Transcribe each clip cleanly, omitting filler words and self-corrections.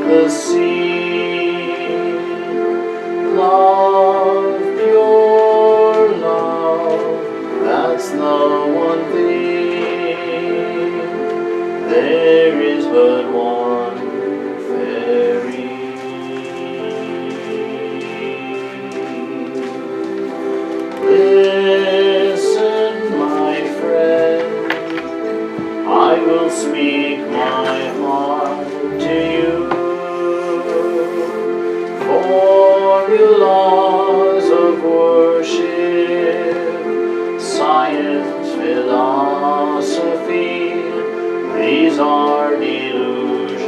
the sea. Love, pure love, that's the one thing. There is but one fairy. Listen, my friend, I will speak my heart to you. Formulas of worship, science, philosophy, these are delusions.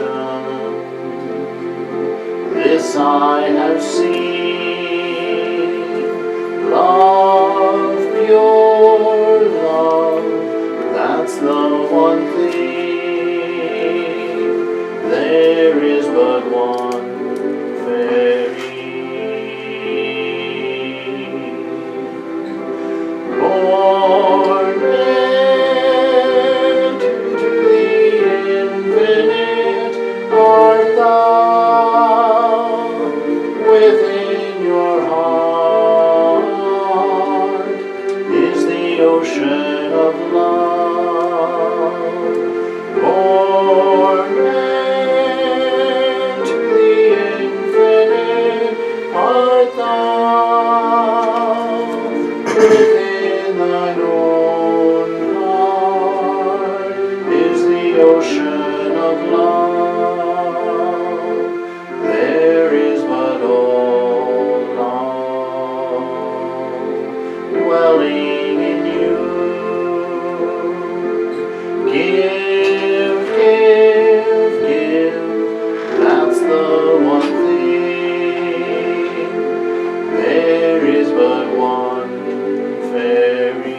This I have seen. Love, pure love, that's the one thing. There is but one fairy. Born into the infinite art thou, within your heart is the ocean of love. Born into the infinite art thou, within thine own heart is the ocean of love. There is but all love dwelling in you. Give, give, give, that's the one thing. There is but one fairy.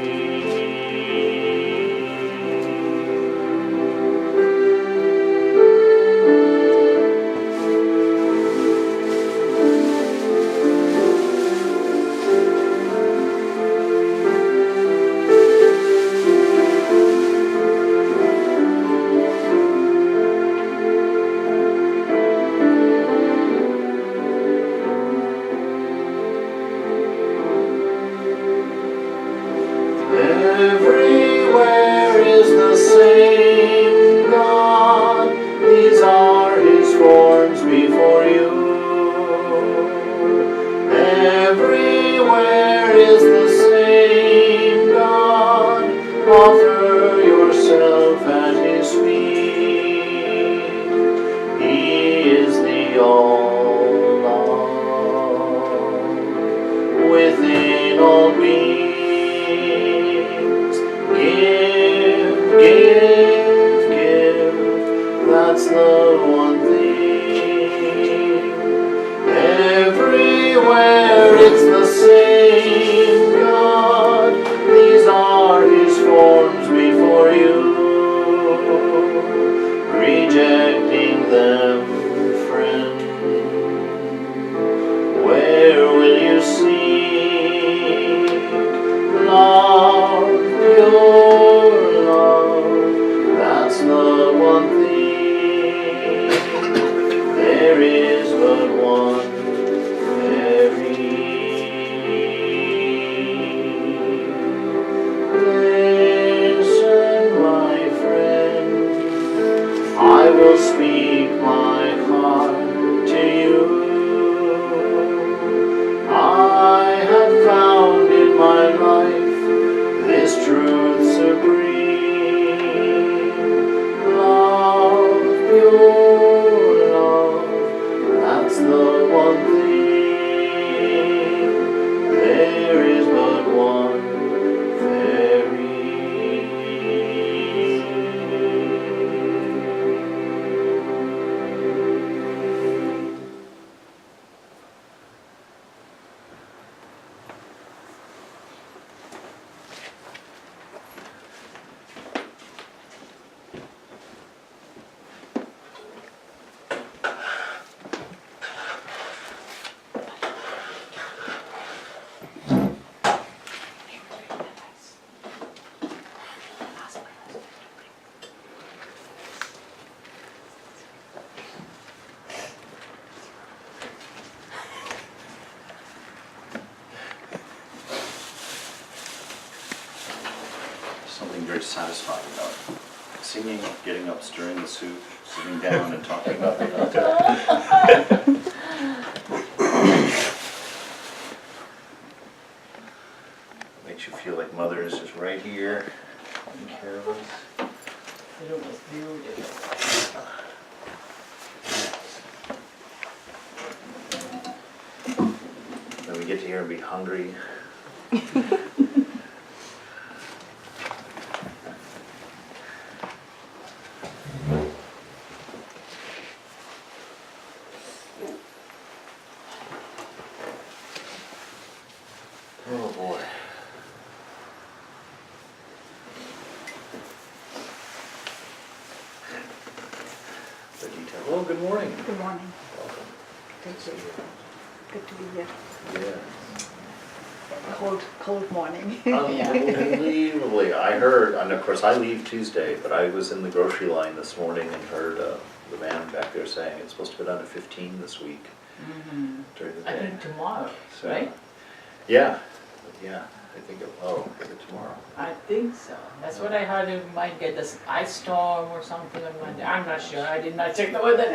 Everywhere is the same God. These are His forms before you. Everywhere is the same God. Offer yourself at His feet. He is the all love within all beings. Give, give, give, that's the one thing. Everywhere it's the same God. These are His forms before you. Rejecting them, friend, where will you seek? Love, pure love, that's the one thing. very satisfying about singing, getting up, stirring the soup, sitting down and talking about Vedanta. Makes you feel like Mother is just right here, taking care of us. The room is beautiful. Then we get to hear and be hungry. Oh boy. The detail. Well, good morning. Good morning. Welcome. Thank you. Good to be here. Yeah. Cold morning. Unbelievably. I heard, and of course I leave Tuesday, but I was in the grocery line this morning and heard the man back there saying it's supposed to go down to 15 this week during the I day. think tomorrow, So, right? Yeah, I think is it tomorrow? I think so. That's what I heard. You might get this ice storm or something on Monday. I'm not sure. I did not check the weather.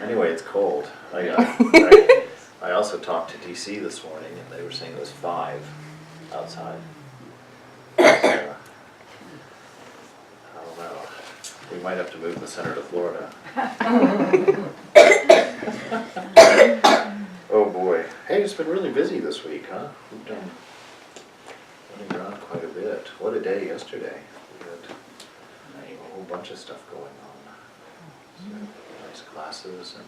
Anyway, it's cold. I also talked to DC this morning and they were saying it was 5 outside. So, I don't know. We might have to move the center to Florida. Oh boy. Hey, it's been really busy this week, huh? We've done running around quite a bit. What a day yesterday. We had a whole bunch of stuff going on. So, nice classes and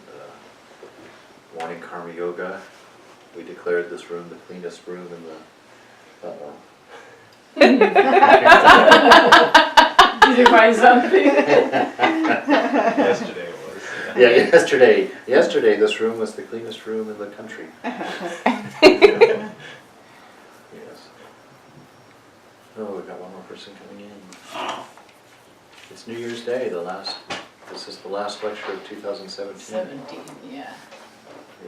morning karma yoga. We declared this room the cleanest room in the... Did you find something? Yesterday it was. Yeah, yesterday this room was the cleanest room in the country. Yes. Oh, we got one more person coming in. It's New Year's Day, this is the last lecture of 2017. 17, yeah.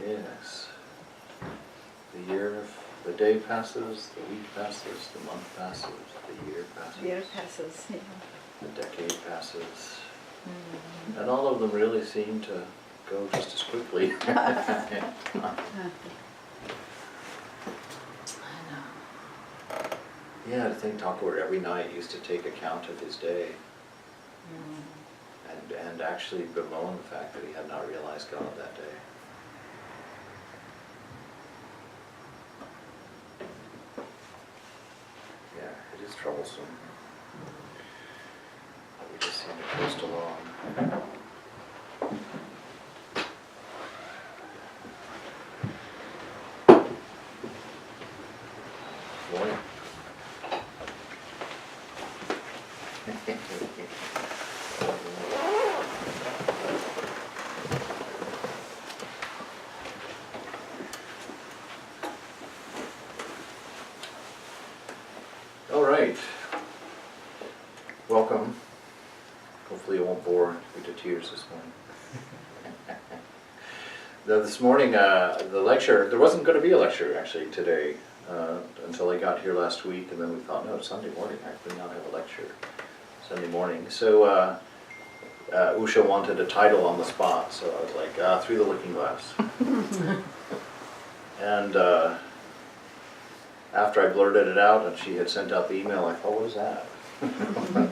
Yes. The day passes, the week passes, the month passes, the year passes. Year passes, yeah. The decade passes. And all of them really seem to go just as quickly. I know. Yeah, to think Thakur every night used to take account of his day and actually bemoan the fact that he had not realized God that day. Yeah, it is troublesome. We just seem to coast along. Boy. All right. Welcome. Hopefully it won't bore you to tears this morning. This morning, the lecture, there wasn't going to be a lecture actually today until I got here last week, and then we thought, no, it's Sunday morning, I could not have a lecture Sunday morning. So Usha wanted a title on the spot, so I was like, Through the Looking Glass. And after I blurted it out and she had sent out the email, I thought, what is that? What are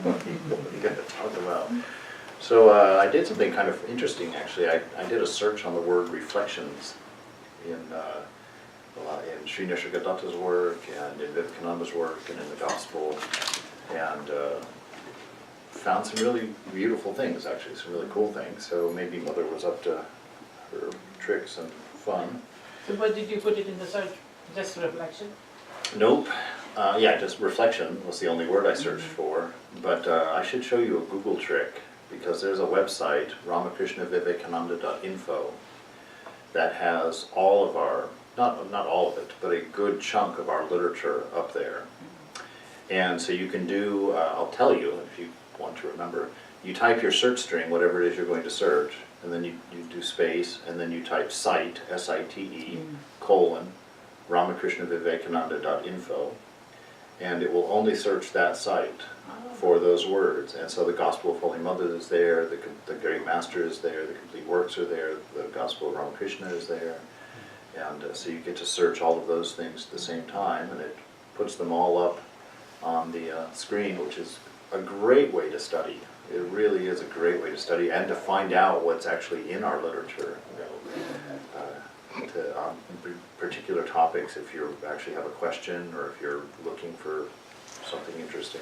you going to talk about? So I did something kind of interesting actually. I did a search on the word reflections in Sri Nisargadatta's work and in Vivekananda's work and in the Gospel, and found some really beautiful things actually, some really cool things. So maybe Mother was up to her tricks and fun. So what did you put it in the search? Just reflection? Nope. Yeah, just reflection was the only word I searched for. But I should show you a Google trick, because there's a website, ramakrishnavivekananda.info, that has all of our, not all of it, but a good chunk of our literature up there. And so you can do, I'll tell you if you want to remember, you type your search string, whatever it is you're going to search, and then you do space, and then you type site, S-I-T-E, : ramakrishnavivekananda.info, and it will only search that site for those words. And so the Gospel of Holy Mother is there, the Great Master is there, the Complete Works are there, the Gospel of Ramakrishna is there. And so you get to search all of those things at the same time, and it puts them all up on the screen, which is a great way to study. It really is a great way to study and to find out what's actually in our literature. On particular topics, if you actually have a question or if you're looking for something interesting.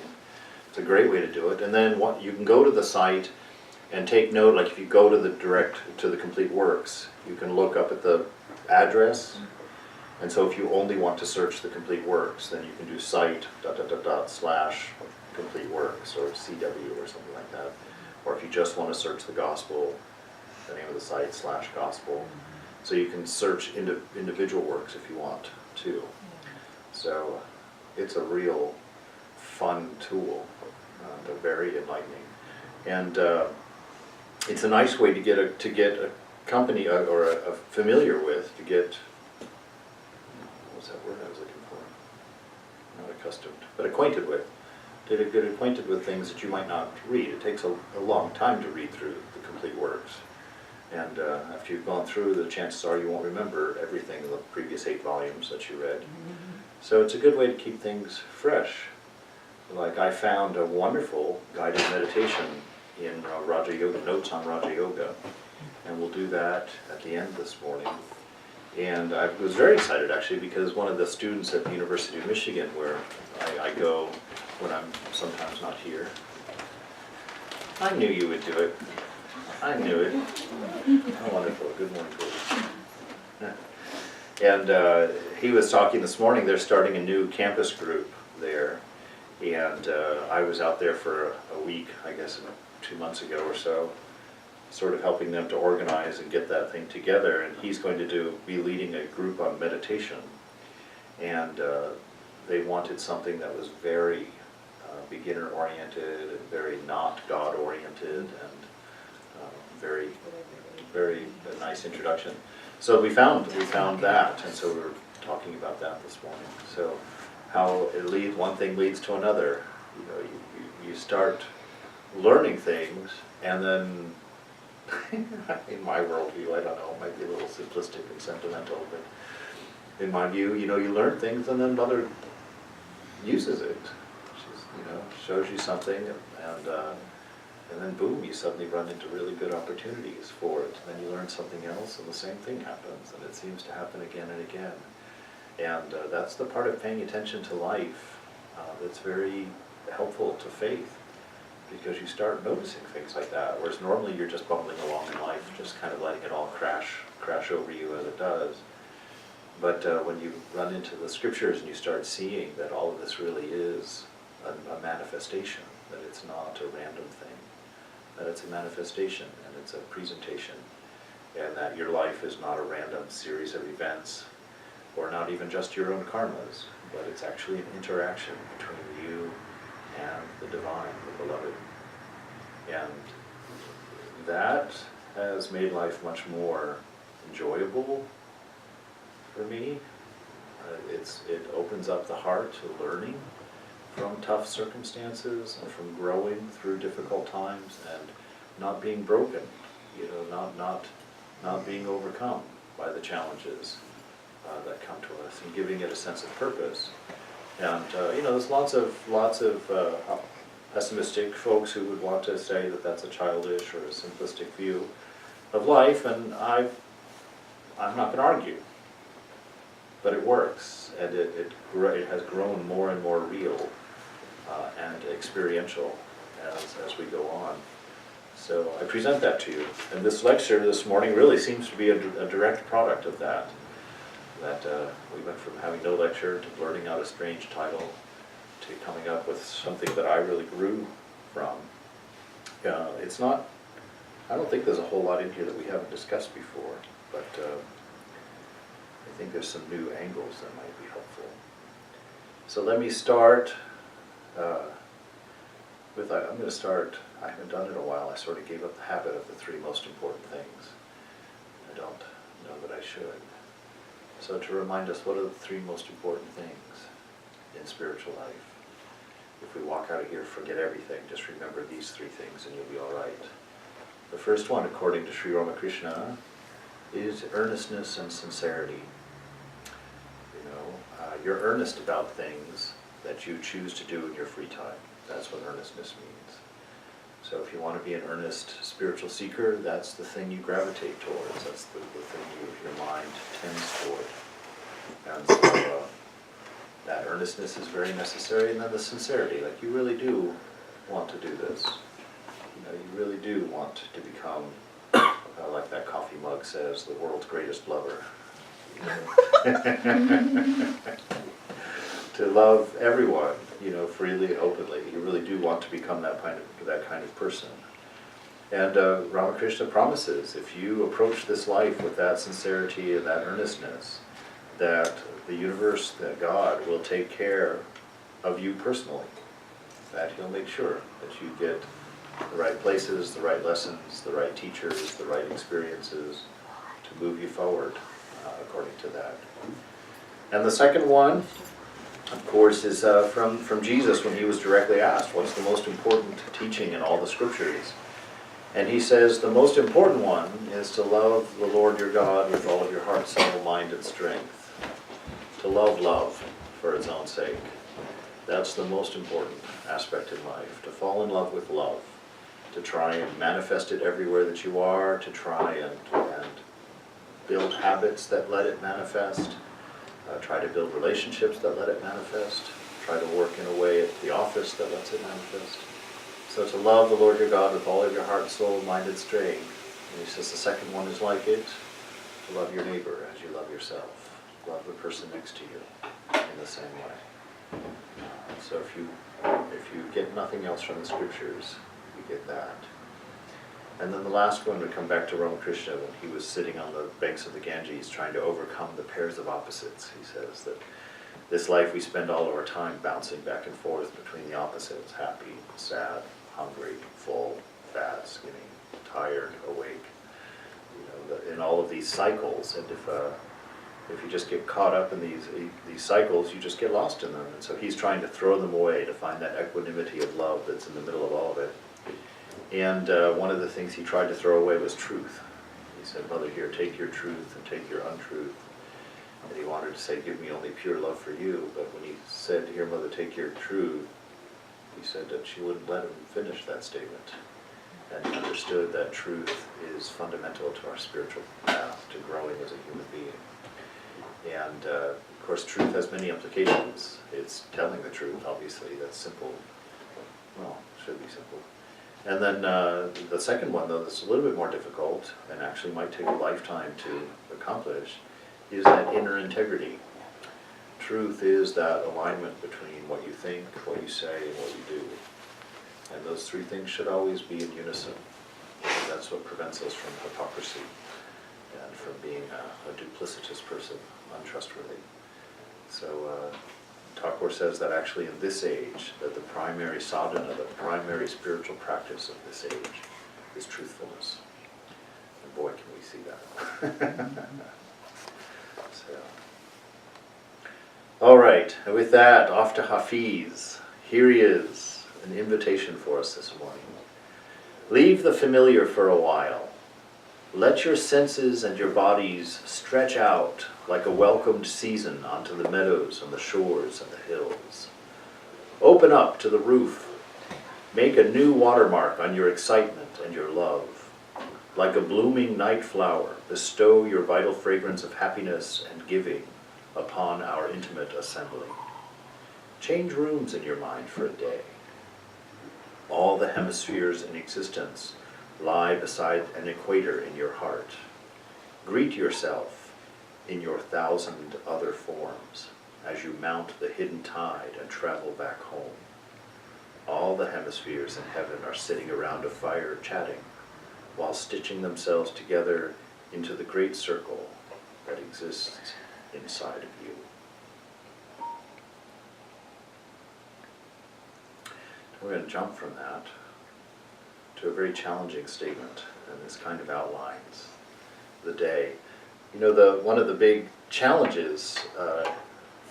It's a great way to do it. And then you can go to the site and take note, like if you go to the Complete Works, you can look up at the address. And so if you only want to search the Complete Works, then you can do site ... Complete Works or CW or something like that. Or if you just want to search the Gospel, the name of the site /Gospel. So you can search individual works if you want to. So it's a real fun tool. They're very enlightening, and it's a nice way to get a company or a familiar with, to get, what's that word I was looking for? Not accustomed, but acquainted with. To get acquainted with things that you might not read. It takes a long time to read through the Complete Works. And after you've gone through, the chances are you won't remember everything in the previous 8 volumes that you read. So it's a good way to keep things fresh. Like I found a wonderful guided meditation in Raja Yoga, notes on Raja Yoga, and we'll do that at the end this morning. And I was very excited actually, because one of the students at the University of Michigan, where I go when I'm sometimes not here, I knew you would do it. I knew it. Oh, wonderful. Good morning, Cody. And he was talking this morning, they're starting a new campus group there. And I was out there for a week, I guess 2 months ago or so, sort of helping them to organize and get that thing together. And he's going to be leading a group on meditation. And they wanted something that was very beginner-oriented and very not God-oriented, and very, very nice introduction. So we found that, and so we were talking about that this morning. So how one thing leads to another. You know, you start learning things, and then in my worldview, I don't know, it might be a little simplistic and sentimental, but in my view, you learn things, and then Mother uses it. Shows you something, and then boom, you suddenly run into really good opportunities for it. And then you learn something else, and the same thing happens, and it seems to happen again and again. And that's the part of paying attention to life that's very helpful to faith, because you start noticing things like that, whereas normally you're just bumbling along in life, just kind of letting it all crash over you as it does. But when you run into the scriptures and you start seeing that all of this really is a manifestation, that it's not a random thing, that it's a manifestation and it's a presentation, and that your life is not a random series of events, or not even just your own karmas, but it's actually an interaction between you and the divine, the beloved. And that has made life much more enjoyable for me. It opens up the heart to learning from tough circumstances and from growing through difficult times and not being broken, not being overcome by the challenges that come to us, and giving it a sense of purpose. And there's lots of pessimistic folks who would want to say that that's a childish or a simplistic view of life, and I'm not going to argue. But it works, and it has grown more and more real and experiential as we go on. So I present that to you. And this lecture this morning really seems to be a direct product of that. We went from having no lecture to blurting out a strange title to coming up with something that I really grew from. I don't think there's a whole lot in here that we haven't discussed before, but I think there's some new angles that might be helpful. So let me start I haven't done it in a while, I sort of gave up the habit of the 3 most important things. I don't know that I should. So to remind us, what are the 3 most important things in spiritual life. If we walk out of here, forget everything, just remember these three things and you'll be all right. The first one, according to Sri Ramakrishna, is earnestness and sincerity. You're earnest about things that you choose to do in your free time. That's what earnestness means. So if you want to be an earnest spiritual seeker, that's the thing you gravitate towards. That's the thing your mind tends toward. And so that earnestness is very necessary. And then the sincerity, like you really do want to do this. You really do want to become, like that coffee mug says, the world's greatest lover. To love everyone, freely, openly. You really do want to become that kind of person. And Ramakrishna promises, if you approach this life with that sincerity and that earnestness, that the universe, that God will take care of you personally. That He'll make sure that you get the right places, the right lessons, the right teachers, the right experiences to move you forward according to that. And the second one, of course, is from Jesus when He was directly asked, what's the most important teaching in all the scriptures? And He says, the most important one is to love the Lord your God with all of your heart, soul, mind, and strength. To love for its own sake. That's the most important aspect in life, to fall in love with love, to try and manifest it everywhere that you are, to try and build habits that let it manifest, try to build relationships that let it manifest, try to work in a way at the office that lets it manifest. So to love the Lord your God with all of your heart, soul, mind, and strength. And He says the second one is like it, to love your neighbor as you love yourself. Love the person next to you in the same way. So if you get nothing else from the scriptures, you get that. And then the last one would come back to Ramakrishna when he was sitting on the banks of the Ganges trying to overcome the pairs of opposites. He says that this life we spend all of our time bouncing back and forth between the opposites, happy, sad, hungry, full, fat, skinny, tired, awake. In all of these cycles, and if you just get caught up in these cycles, you just get lost in them. And so he's trying to throw them away to find that equanimity of love that's in the middle of all of it. And one of the things he tried to throw away was truth. He said, Mother, here, take your truth and take your untruth. And he wanted to say, give me only pure love for you. But when he said, here, Mother, take your truth, he said that she wouldn't let him finish that statement. And he understood that truth is fundamental to our spiritual path, to growing as a human being. And of course, truth has many implications. It's telling the truth, obviously. That's simple. Well, it should be simple. And then the second one, though, that's a little bit more difficult and actually might take a lifetime to accomplish, is that inner integrity. Truth is that alignment between what you think, what you say, and what you do. And those three things should always be in unison. Because that's what prevents us from hypocrisy and from being a duplicitous person, untrustworthy. So Thakur says that actually in this age, that the primary sadhana, the primary spiritual practice of this age is truthfulness. And boy, can we see that. So, all right, and with that, off to Hafiz. Here he is, an invitation for us this morning. Leave the familiar for a while. Let your senses and your bodies stretch out like a welcomed season onto the meadows and the shores and the hills. Open up to the roof. Make a new watermark on your excitement and your love. Like a blooming night flower, bestow your vital fragrance of happiness and giving upon our intimate assembly. Change rooms in your mind for a day. All the hemispheres in existence lie beside an equator in your heart. Greet yourself in your 1,000 other forms as you mount the hidden tide and travel back home. All the hemispheres in heaven are sitting around a fire chatting while stitching themselves together into the great circle that exists inside of you. We're going to jump from that to a very challenging statement, and this kind of outlines the day. One of the big challenges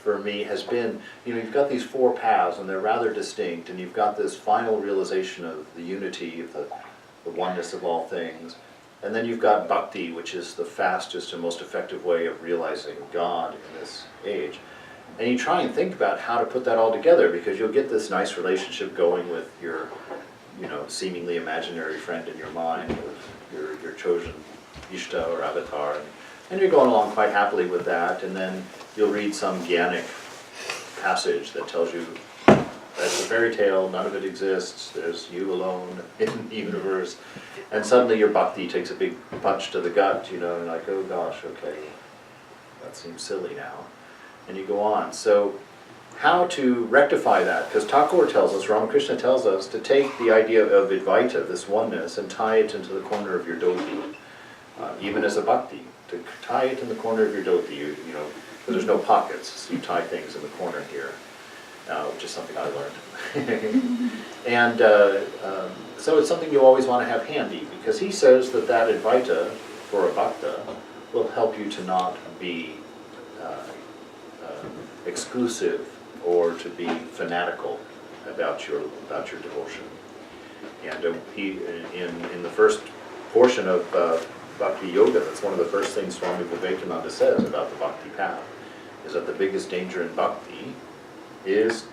for me has been, you've got these four paths and they're rather distinct, and you've got this final realization of the unity, of the oneness of all things. And then you've got bhakti, which is the fastest and most effective way of realizing God in this age. And you try and think about how to put that all together, because you'll get this nice relationship going with your, seemingly imaginary friend in your mind, or your chosen Ishta or avatar. And you're going along quite happily with that, and then you'll read some Jnanic passage that tells you that's a fairy tale, none of it exists, there's you alone in the universe. And suddenly your bhakti takes a big punch to the gut, and like, oh gosh, okay, that seems silly now. And you go on. So how to rectify that? Because Thakur tells us, Ramakrishna tells us, to take the idea of Advaita, this oneness, and tie it into the corner of your dhoti, even as a bhakti. To tie it in the corner of your dhoti, because there's no pockets, so you tie things in the corner here, which is something I learned. And so it's something you always want to have handy, because he says that Advaita, for a bhakta, will help you to not be exclusive or to be fanatical about your devotion. And he, in the first portion of Bhakti Yoga, that's one of the first things Swami Vivekananda says about the Bhakti path, is that the biggest danger in Bhakti is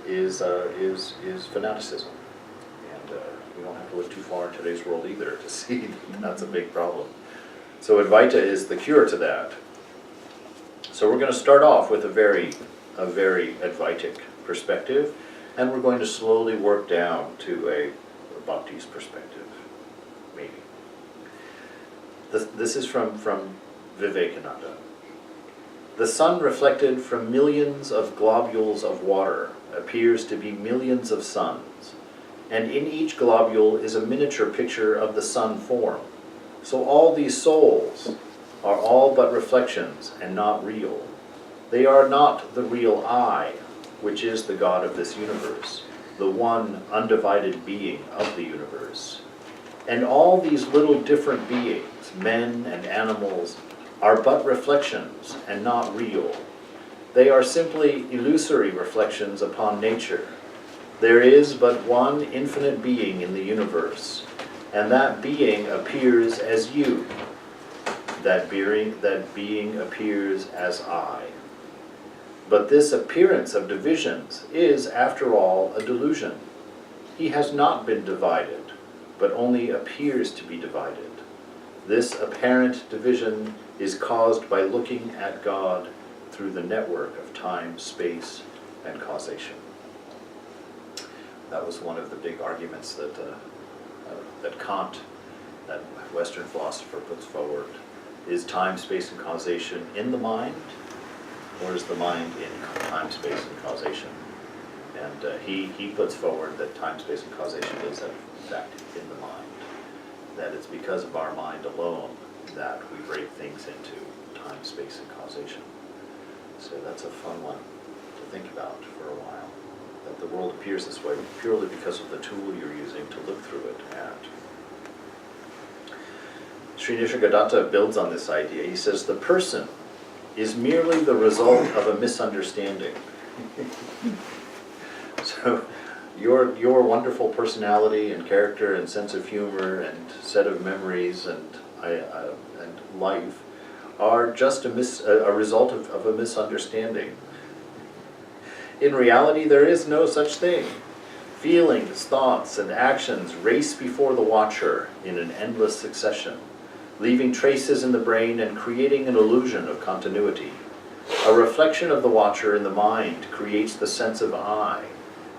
fanaticism. And we don't have to look too far in today's world either to see that that's a big problem. So Advaita is the cure to that. So we're going to start off with a very Advaitic perspective, and we're going to slowly work down to a Bhakti's perspective, maybe. This is from Vivekananda. The sun reflected from millions of globules of water appears to be millions of suns, and in each globule is a miniature picture of the sun form. So all these souls are all but reflections and not real. They are not the real I, which is the God of this universe, the one undivided being of the universe. And all these little different beings, men and animals, are but reflections and not real. They are simply illusory reflections upon nature. There is but one infinite being in the universe, and that being appears as you. That being appears as I. But this appearance of divisions is, after all, a delusion. He has not been divided, but only appears to be divided. This apparent division is caused by looking at God through the network of time, space, and causation. That was one of the big arguments that Kant, that Western philosopher, puts forward. Is time, space, and causation in the mind, or is the mind in time, space, and causation? And he puts forward that time, space, and causation is in fact in the mind. That it's because of our mind alone that we break things into time, space, and causation. So that's a fun one to think about for a while. That the world appears this way purely because of the tool you're using to look through it at. Sri Nisargadatta builds on this idea. He says, the person is merely the result of a misunderstanding. So your wonderful personality and character and sense of humor and set of memories and life are just a result of a misunderstanding. In reality, there is no such thing. Feelings, thoughts, and actions race before the watcher in an endless succession, leaving traces in the brain and creating an illusion of continuity. A reflection of the watcher in the mind creates the sense of I,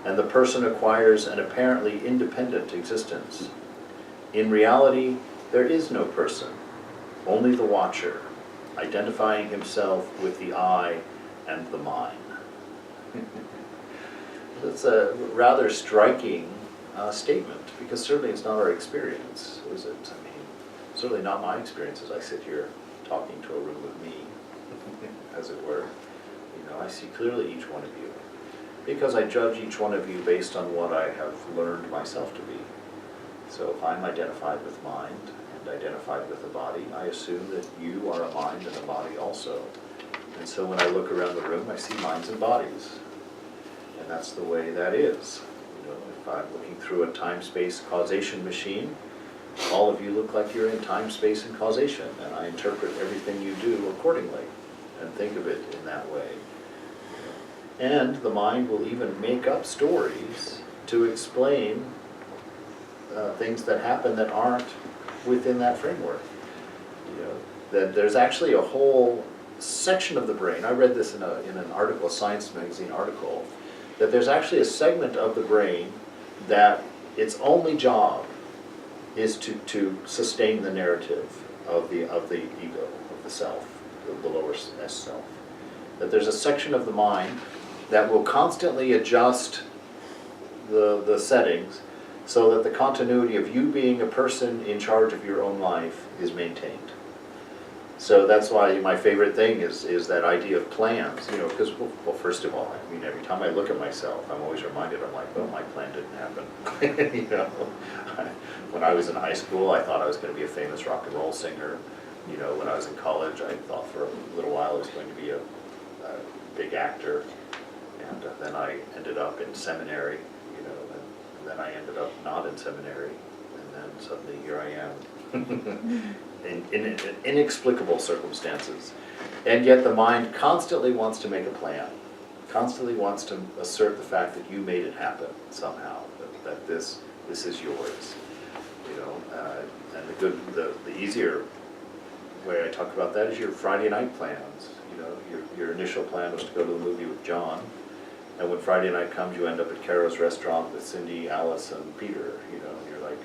and the person acquires an apparently independent existence. In reality, there is no person, only the watcher, identifying himself with the I and the mine. That's a rather striking statement, because certainly it's not our experience, is it? I mean, certainly not my experience as I sit here talking to a room of me, as it were. I see clearly each one of you, because I judge each one of you based on what I have learned myself to be. So if I'm identified with mind and identified with the body, I assume that you are a mind and a body also. And so when I look around the room, I see minds and bodies. And that's the way that is. You know, if I'm looking through a time-space causation machine, all of you look like you're in time, space, and causation, and I interpret everything you do accordingly and think of it in that way. And the mind will even make up stories to explain things that happen that aren't within that framework. You know, that there's actually a whole section of the brain, I read this in an article, a Science magazine article, that there's actually a segment of the brain that its only job is to sustain the narrative of the ego, of the self, the lower S self. That there's a section of the mind that will constantly adjust the settings so that the continuity of you being a person in charge of your own life is maintained. So that's why my favorite thing is that idea of plans, you know, because, well, first of all, I mean, every time I look at myself, I'm always reminded, I'm like, well, my plan didn't happen. You know, when I was in high school, I thought I was going to be a famous rock and roll singer. You know, when I was in college, I thought for a little while I was going to be a big actor. And then I ended up in seminary, you know, and then I ended up not in seminary. And then suddenly here I am. In inexplicable circumstances. And yet the mind constantly wants to make a plan, constantly wants to assert the fact that you made it happen somehow, that this is yours. You know, and the easier way I talk about that is your Friday night plans. You know, your initial plan was to go to the movie with John, and when Friday night comes, you end up at Caro's restaurant with Cindy, Alice, and Peter. You know, you're like,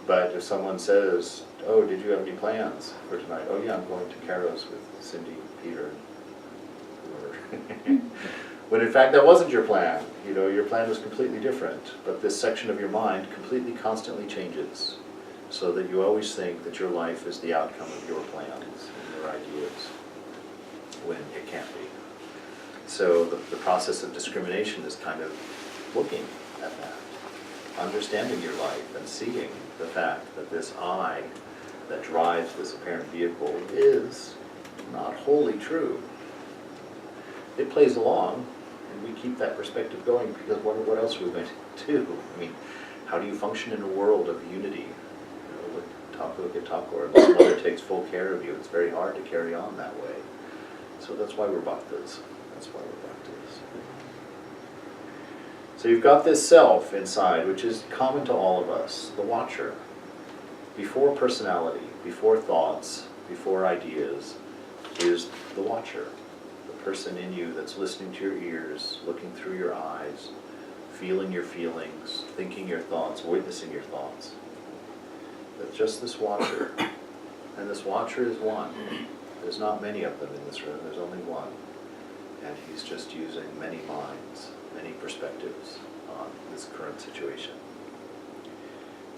but if someone says, oh, did you have any plans for tonight? Oh yeah, I'm going to Caro's with Cindy, Peter, and whoever. When in fact that wasn't your plan. You know, your plan was completely different. But this section of your mind completely constantly changes so that you always think that your life is the outcome of your plans and your ideas when it can't be. So the process of discrimination is kind of looking at that, understanding your life and seeing the fact that this I that drives this apparent vehicle is not wholly true. It plays along, and we keep that perspective going because what else are we going to do? I mean, how do you function in a world of unity? You know, look at Thakur, and the mother takes full care of you. It's very hard to carry on that way. So that's why we're bhaktas. That's why we're bhaktas. So you've got this self inside, which is common to all of us, the watcher. Before personality, before thoughts, before ideas, is the watcher. The person in you that's listening to your ears, looking through your eyes, feeling your feelings, thinking your thoughts, witnessing your thoughts. That's just this watcher. And this watcher is one. There's not many of them in this room, there's only one. And he's just using many minds, many perspectives on this current situation.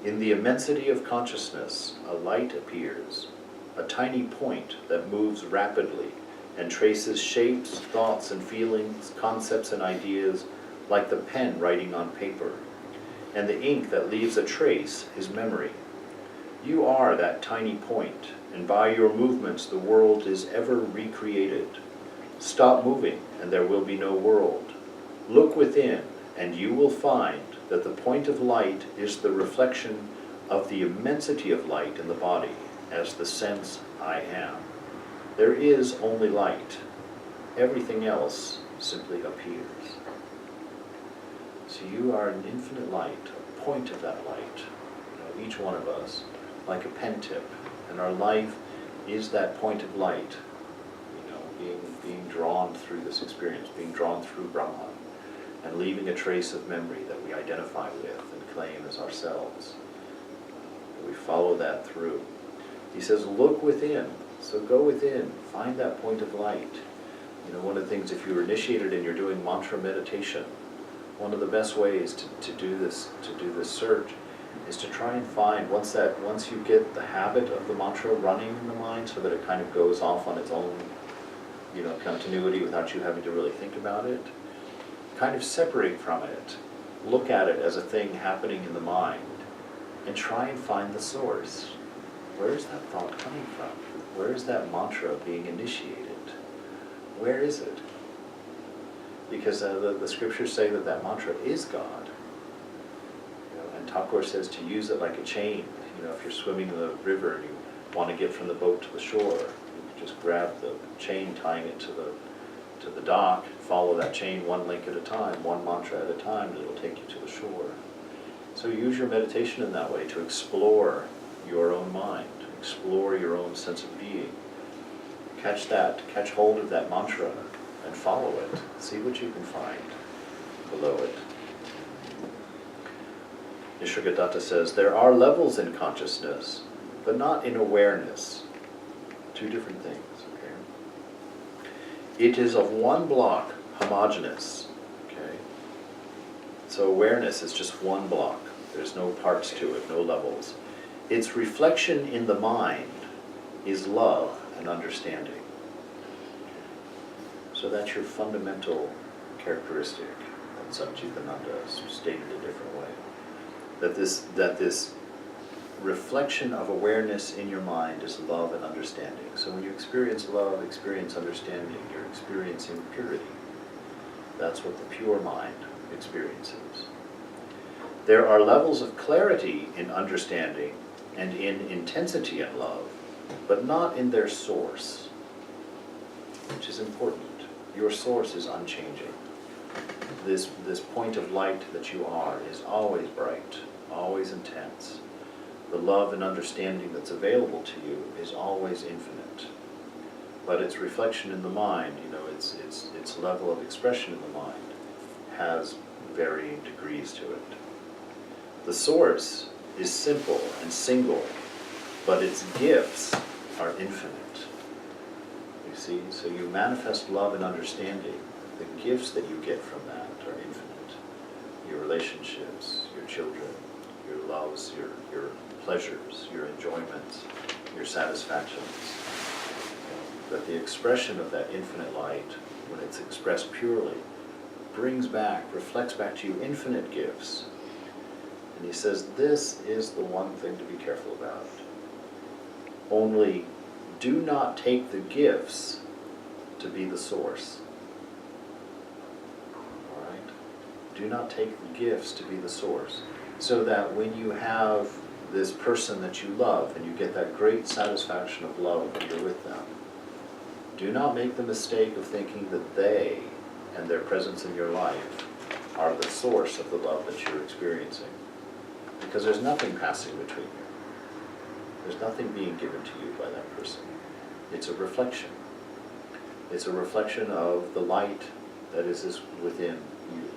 In the immensity of consciousness, a light appears, a tiny point that moves rapidly and traces shapes, thoughts and feelings, concepts and ideas like the pen writing on paper. And the ink that leaves a trace is memory. You are that tiny point, and by your movements the world is ever recreated. Stop moving, and there will be no world. Look within, and you will find that the point of light is the reflection of the immensity of light in the body as the sense I am. There is only light. Everything else simply appears. So you are an infinite light, a point of that light. You know, each one of us, like a pen tip, and our life is that point of light. You know, being drawn through this experience, being drawn through Brahman, and leaving a trace of memory that we identify with and claim as ourselves. We follow that through. He says, look within. So go within, find that point of light. You know, one of the things, if you're initiated and you're doing mantra meditation, one of the best ways to do this search is to try and find, once you get the habit of the mantra running in the mind so that it kind of goes off on its own, you know, continuity without you having to really think about it, kind of separate from it, look at it as a thing happening in the mind, and try and find the source. Where is that thought coming from? Where is that mantra being initiated? Where is it? Because the scriptures say that that mantra is God. You know, and Thakur says to use it like a chain. You know, if you're swimming in the river and you want to get from the boat to the shore, you just grab the chain tying it to the dock, follow that chain one link at a time, one mantra at a time, and it'll take you to the shore. So use your meditation in that way to explore your own mind, explore your own sense of being. Catch hold of that mantra and follow it. See what you can find below it. Nisargadatta says, there are levels in consciousness, but not in awareness. Two different things, okay? It is of one block, homogeneous, okay? So awareness is just one block. There's no parts to it, no levels. Its reflection in the mind is love and understanding. So that's your fundamental characteristic, that Swami stated a different way. That this reflection of awareness in your mind is love and understanding. So when you experience love, experience understanding, you're experiencing purity. That's what the pure mind experiences. There are levels of clarity in understanding and in intensity in love, but not in their source, which is important. Your source is unchanging. This point of light that you are is always bright, always intense. The love and understanding that's available to you is always infinite. But its reflection in the mind, you know, its level of expression in the mind has varying degrees to it. The source is simple and single, but its gifts are infinite. You see, so you manifest love and understanding. The gifts that you get from that are infinite. Your relationships, your children, your loves, your pleasures, your enjoyments, your satisfactions. But the expression of that infinite light, when it's expressed purely, reflects back to you infinite gifts. And he says, this is the one thing to be careful about. Only do not take the gifts to be the source. All right? Do not take the gifts to be the source. So that when you have this person that you love and you get that great satisfaction of love when you're with them, do not make the mistake of thinking that they and their presence in your life are the source of the love that you're experiencing. Because there's nothing passing between you. There's nothing being given to you by that person. It's a reflection. It's a reflection of the light that is within you.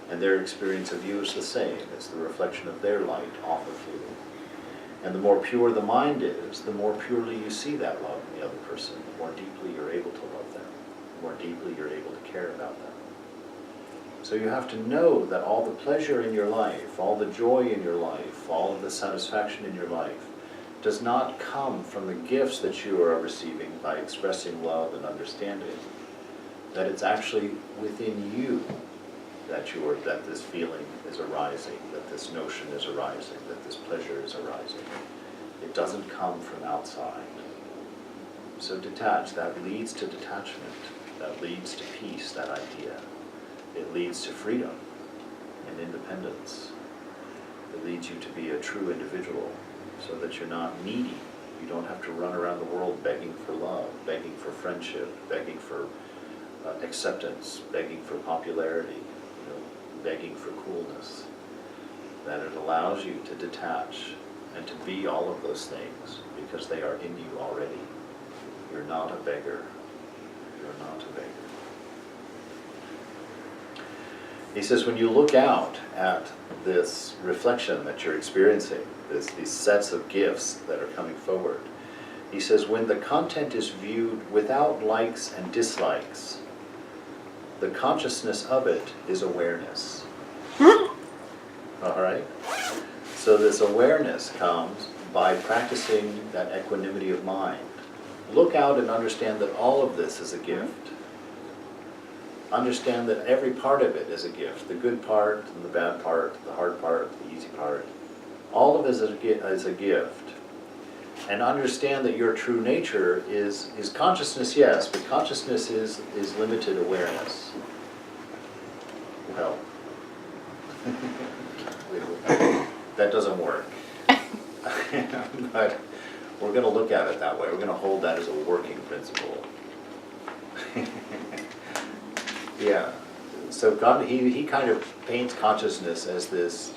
And their experience of you is the same. It's the reflection of their light off of you. And the more pure the mind is, the more purely you see that love in the other person, the more deeply you're able to love them, the more deeply you're able to care about them. So you have to know that all the pleasure in your life, all the joy in your life, all of the satisfaction in your life does not come from the gifts that you are receiving by expressing love and understanding. That it's actually within you that this feeling is arising, that this notion is arising, that this pleasure is arising. It doesn't come from outside. So detach, that leads to detachment, that leads to peace, that idea. It leads to freedom and independence. It leads you to be a true individual so that you're not needy. You don't have to run around the world begging for love, begging for friendship, begging for acceptance, begging for popularity, begging for coolness. That it allows you to detach and to be all of those things because they are in you already. You're not a beggar. You're not a beggar. He says, when you look out at this reflection that you're experiencing, these sets of gifts that are coming forward, he says, when the content is viewed without likes and dislikes, the consciousness of it is awareness. All right? So this awareness comes by practicing that equanimity of mind. Look out and understand that all of this is a gift. Understand that every part of it is a gift. The good part and the bad part, the hard part, the easy part. All of it is a gift. and understand that your true nature is consciousness, yes, but consciousness is limited awareness. Well, that doesn't work. But we're going to look at it that way. We're going to hold that as a working principle. Yeah. So God, he kind of paints consciousness as this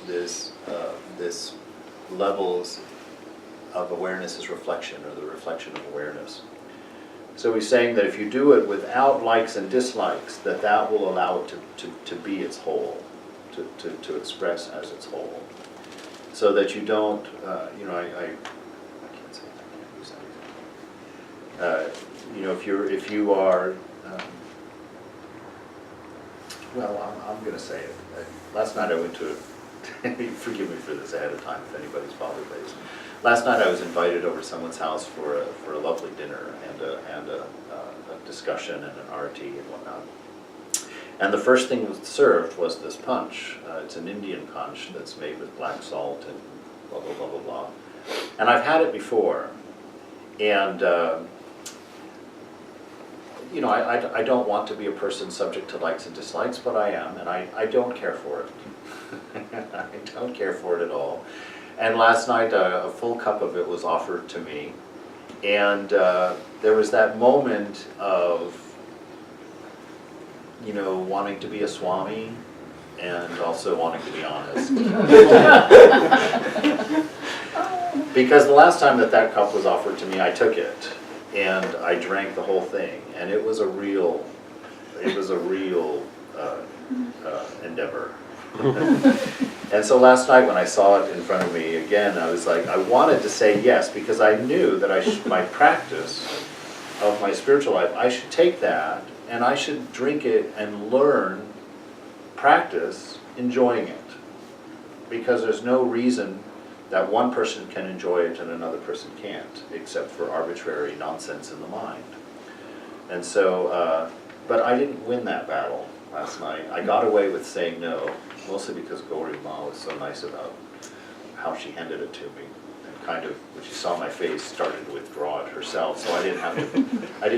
levels of awareness as reflection, or the reflection of awareness. So he's saying that if you do it without likes and dislikes, that will allow it to be its whole, to express as its whole. So that you don't, I can't say that, I can't use that example. If you are, I'm going to say it. Last night I went to, forgive me for this ahead of time if anybody's bothered by this. Last night I was invited over to someone's house for a lovely dinner and a discussion and an arati and whatnot. And the first thing was served was this punch. It's an Indian punch that's made with black salt and blah, blah, blah, blah, blah. And I've had it before. And, I don't want to be a person subject to likes and dislikes, but I am, and I don't care for it. I don't care for it at all. And last night a full cup of it was offered to me. And there was that moment of, wanting to be a Swami and also wanting to be honest. Because the last time that cup was offered to me, I took it and I drank the whole thing, and it was a real endeavor. And so last night when I saw it in front of me again, I was like, I wanted to say yes, because I knew that my practice of my spiritual life, I should take that and I should drink it and learn, practice enjoying it. Because there's no reason that one person can enjoy it and another person can't, except for arbitrary nonsense in the mind. And so, but I didn't win that battle last night. I got away with saying no, mostly because Gauri Ma was so nice about how she handed it to me. And kind of, when she saw my face, started to withdraw it herself, so I didn't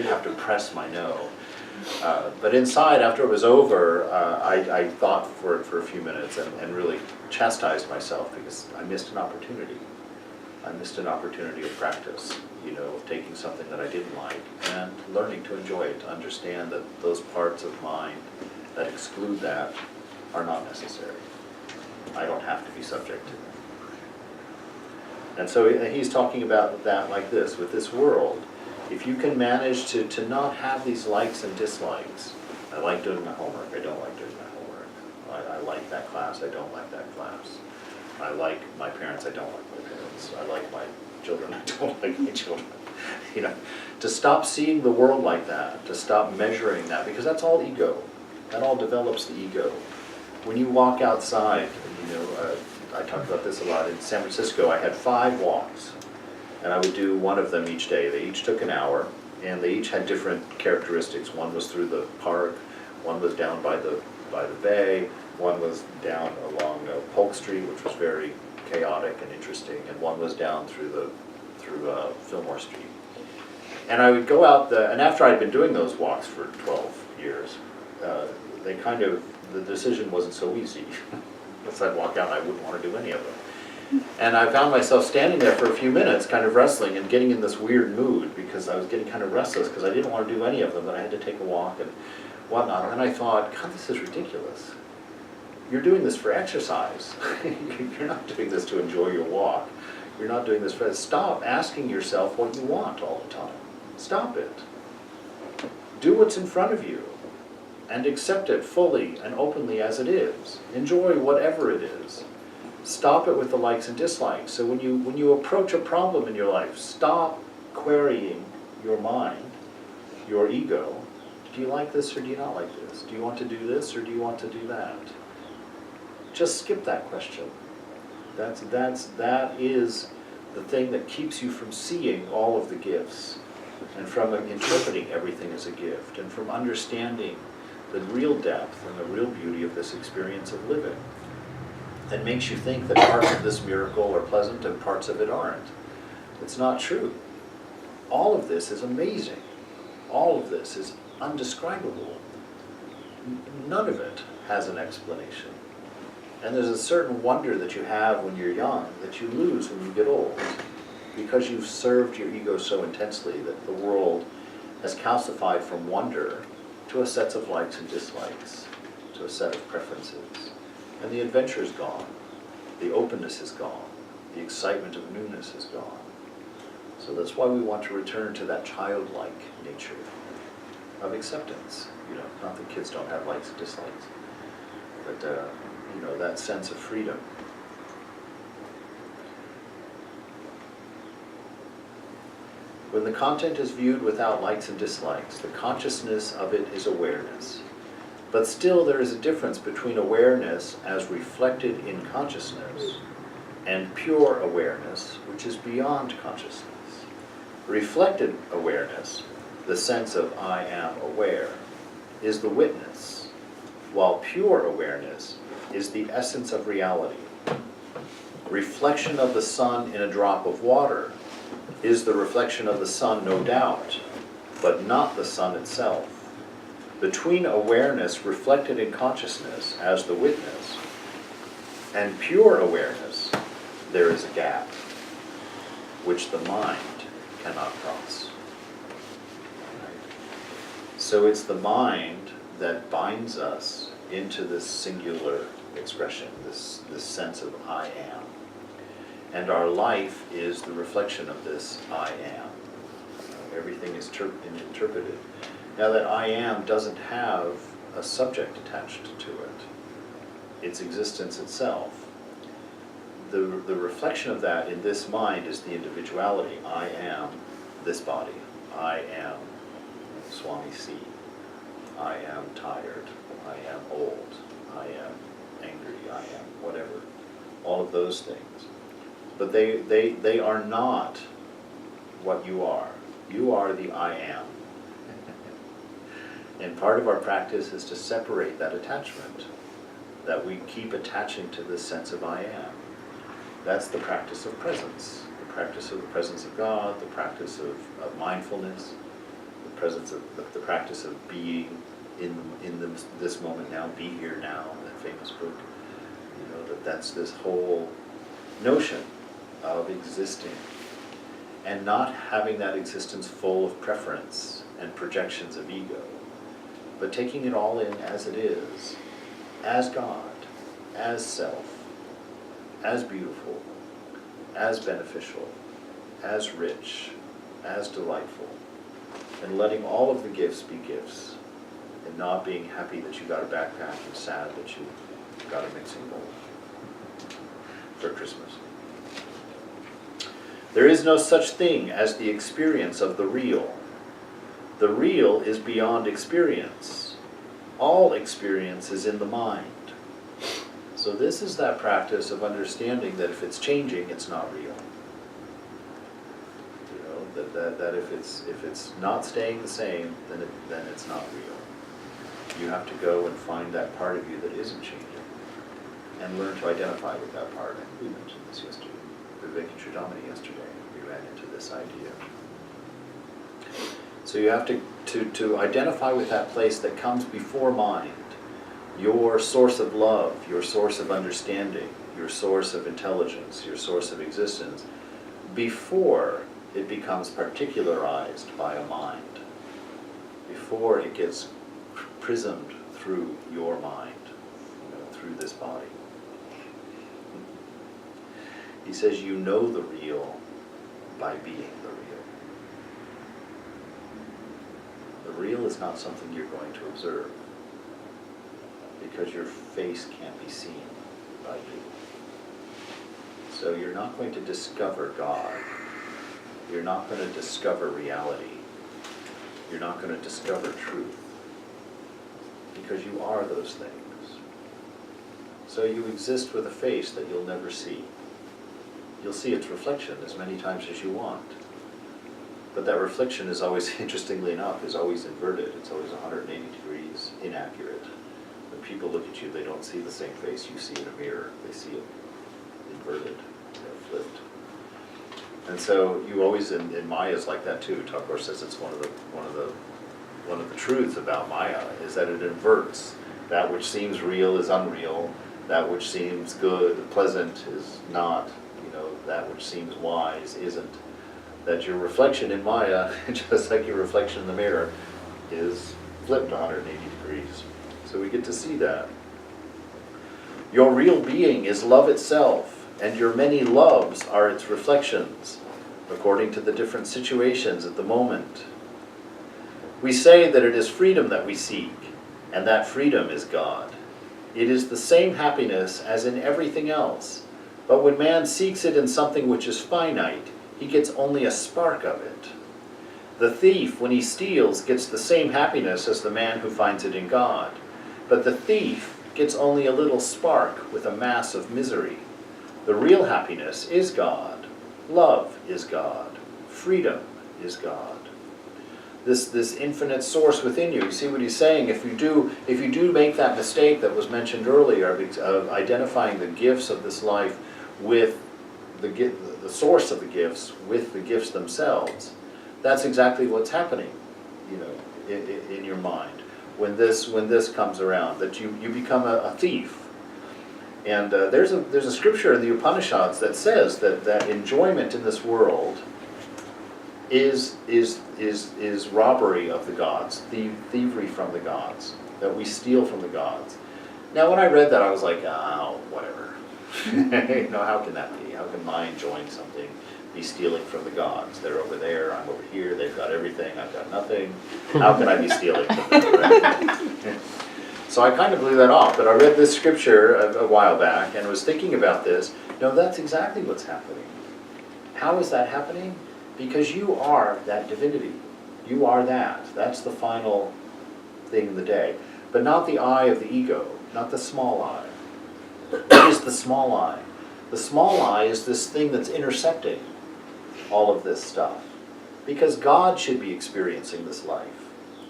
have to press my no. But inside, after it was over, I thought for a few minutes and really chastised myself, because I missed an opportunity. I missed an opportunity of practice, of taking something that I didn't like and learning to enjoy it, to understand that those parts of mind that exclude that are not necessary. I don't have to be subject to them. And so he's talking about that like this, with this world. If you can manage to not have these likes and dislikes, I like doing my homework, I don't like doing my homework. I like that class, I don't like that class. I like my parents, I don't like my parents. I like my children, I don't like my children. To stop seeing the world like that, to stop measuring that, because that's all ego. That all develops the ego. When you walk outside, I talked about this a lot. In San Francisco, I had 5 walks. And I would do one of them each day. They each took an hour, and they each had different characteristics. One was through the park, one was down by the bay, one was down along Polk Street, which was very chaotic and interesting, and one was down through Fillmore Street. And I would go out, and after I'd been doing those walks for 12 years, the decision wasn't so easy. Once I'd walk out, I wouldn't want to do any of them. And I found myself standing there for a few minutes, kind of wrestling and getting in this weird mood, because I was getting kind of restless because I didn't want to do any of them, but I had to take a walk and whatnot. And then I thought, God, this is ridiculous. You're doing this for exercise. You're not doing this to enjoy your walk. You're not doing this for... Stop asking yourself what you want all the time. Stop it. Do what's in front of you and accept it fully and openly as it is. Enjoy whatever it is. Stop it with the likes and dislikes. So when you approach a problem in your life, stop querying your mind, your ego. Do you like this or do you not like this? Do you want to do this or do you want to do that? Just skip that question. That is the thing that keeps you from seeing all of the gifts, and from interpreting everything as a gift, and from understanding the real depth and the real beauty of this experience of living. That makes you think that parts of this miracle are pleasant and parts of it aren't. It's not true. All of this is amazing. All of this is undescribable. None of it has an explanation. And there's a certain wonder that you have when you're young that you lose when you get old, because you've served your ego so intensely that the world has calcified from wonder to a set of likes and dislikes, to a set of preferences. And the adventure is gone. The openness is gone. The excitement of newness is gone. So that's why we want to return to that childlike nature of acceptance. You know, not that kids don't have likes and dislikes, but you know, that sense of freedom. When the content is viewed without likes and dislikes, the consciousness of it is awareness. But still there is a difference between awareness as reflected in consciousness and pure awareness, which is beyond consciousness. Reflected awareness, the sense of I am aware, is the witness, while pure awareness is the essence of reality. Reflection of the sun in a drop of water is the reflection of the sun, no doubt, but not the sun itself. Between awareness reflected in consciousness as the witness and pure awareness, there is a gap, which the mind cannot cross. Right? So it's the mind that binds us into this singular expression, this sense of I am. And our life is the reflection of this I am. Everything is interpreted. Now that I am doesn't have a subject attached to it. It's existence itself. The reflection of that in this mind is the individuality. I am this body. I am Swami C. I am tired. I am old. I am angry. I am whatever. All of those things. But they are not what you are. You are the I am. And part of our practice is to separate that attachment, that we keep attaching to this sense of I am. That's the practice of presence, the practice of the presence of God, the practice of mindfulness, the practice of being in this moment now, be here now, that famous book. You know, that's this whole notion of existing and not having that existence full of preference and projections of ego, but taking it all in as it is, as God, as self, as beautiful, as beneficial, as rich, as delightful, and letting all of the gifts be gifts, and not being happy that you got a backpack and sad that you got a mixing bowl for Christmas. There is no such thing as the experience of the real. The real is beyond experience. All experience is in the mind. So this is that practice of understanding that if it's changing, it's not real. You know, that if it's not staying the same, then it's not real. You have to go and find that part of you that isn't changing, and learn to identify with that part. And we mentioned this yesterday. Vivekananda yesterday, we ran into this idea. So you have to identify with that place that comes before mind, your source of love, your source of understanding, your source of intelligence, your source of existence, before it becomes particularized by a mind, before it gets prismed through your mind, you know, through this body. He says, you know the real by being the real. The real is not something you're going to observe, because your face can't be seen by you. So you're not going to discover God. You're not going to discover reality. You're not going to discover truth, because you are those things. So you exist with a face that you'll never see. You'll see its reflection as many times as you want. But that reflection is always, interestingly enough, is always inverted. It's always 180 degrees inaccurate. When people look at you, they don't see the same face you see in a mirror. They see it inverted, flipped. And so you always, in Maya is like that too. Tagore says it's one of the truths about Maya is that it inverts. That which seems real is unreal. That which seems good, pleasant is not. That which seems wise isn't. That your reflection in Maya, just like your reflection in the mirror, is flipped 180 degrees. So we get to see that. Your real being is love itself, and your many loves are its reflections, according to the different situations at the moment. We say that it is freedom that we seek, and that freedom is God. It is the same happiness as in everything else, but when man seeks it in something which is finite, he gets only a spark of it. The thief, when he steals, gets the same happiness as the man who finds it in God, but the thief gets only a little spark with a mass of misery. The real happiness is God. Love is God. Freedom is God. This infinite source within you. You see what he's saying? If you do make that mistake that was mentioned earlier of identifying the gifts of this life with the source of the gifts with the gifts themselves, that's exactly what's happening, in your mind when this comes around. That you become a thief. And there's a scripture in the Upanishads that says that enjoyment in this world is robbery of the gods, thievery from the gods, that we steal from the gods. Now, when I read that, I was like, oh, whatever. How can that be? How can my enjoying something be stealing from the gods? They're over there, I'm over here, they've got everything, I've got nothing. How can I be stealing from them? Right? So I kind of blew that off, but I read this scripture a while back and was thinking about this. No, that's exactly what's happening. How is that happening? Because you are that divinity. You are that. That's the final thing of the day. But not the I of the ego, not the small I. What is the small I? The small I is this thing that's intercepting all of this stuff. Because God should be experiencing this life,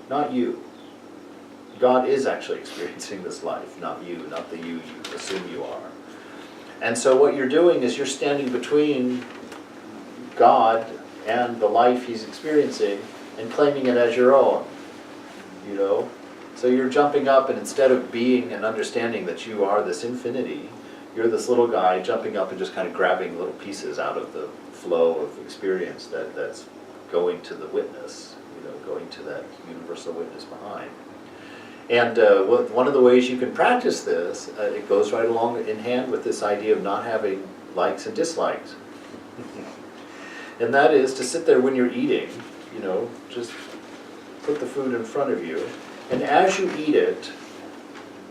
not you. God is actually experiencing this life, not you, not the you assume you are. And so what you're doing is you're standing between God and the life he's experiencing and claiming it as your own, So you're jumping up, and instead of being and understanding that you are this infinity, you're this little guy jumping up and just kind of grabbing little pieces out of the flow of experience that's going to the witness, going to that universal witness behind. And one of the ways you can practice this, it goes right along in hand with this idea of not having likes and dislikes. And that is to sit there when you're eating, just put the food in front of you. And as you eat it,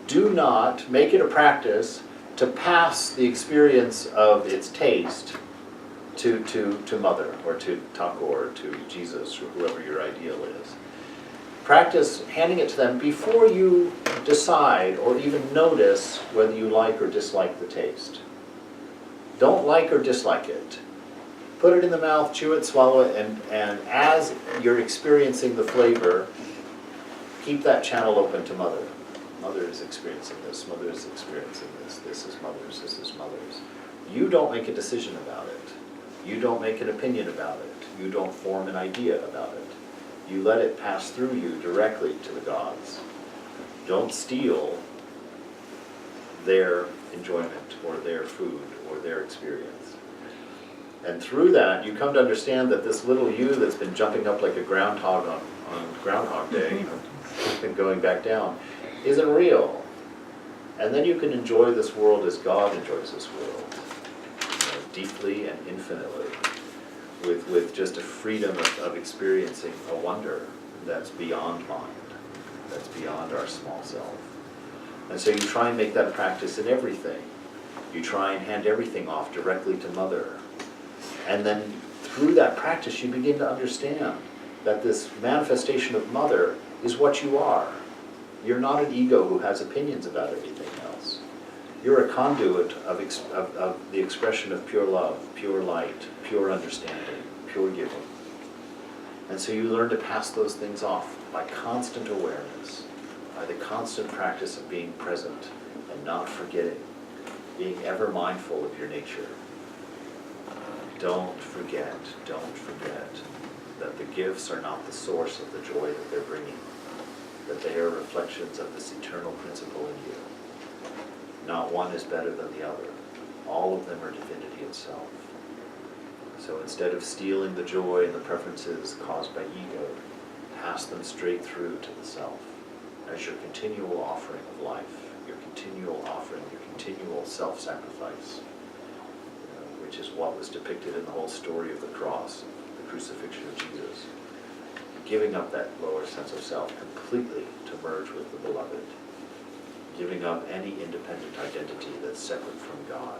do not make it a practice to pass the experience of its taste to Mother or to Thakur or to Jesus or whoever your ideal is. Practice handing it to them before you decide or even notice whether you like or dislike the taste. Don't like or dislike it. Put it in the mouth, chew it, swallow it, and as you're experiencing the flavor, keep that channel open to Mother. Mother is experiencing this, Mother is experiencing this, this is Mother's, this is Mother's. You don't make a decision about it. You don't make an opinion about it. You don't form an idea about it. You let it pass through you directly to the gods. Don't steal their enjoyment or their food or their experience. And through that, you come to understand that this little you that's been jumping up like a groundhog on Groundhog Day, and going back down, isn't real. And then you can enjoy this world as God enjoys this world, deeply and infinitely, with just a freedom of experiencing a wonder that's beyond mind, that's beyond our small self. And so you try and make that practice in everything. You try and hand everything off directly to Mother. And then through that practice you begin to understand that this manifestation of Mother is what you are. You're not an ego who has opinions about everything else. You're a conduit of the expression of pure love, pure light, pure understanding, pure giving. And so you learn to pass those things off by constant awareness, by the constant practice of being present and not forgetting, being ever mindful of your nature. don't forget that the gifts are not the source of the joy that they're bringing, that they are reflections of this eternal principle in you. Not one is better than the other. All of them are divinity itself. So instead of stealing the joy and the preferences caused by ego, pass them straight through to the self as your continual offering of life, your continual offering, your continual self-sacrifice, which is what was depicted in the whole story of the cross, the crucifixion of Jesus. Giving up that lower sense of self completely to merge with the beloved. Giving up any independent identity that's separate from God,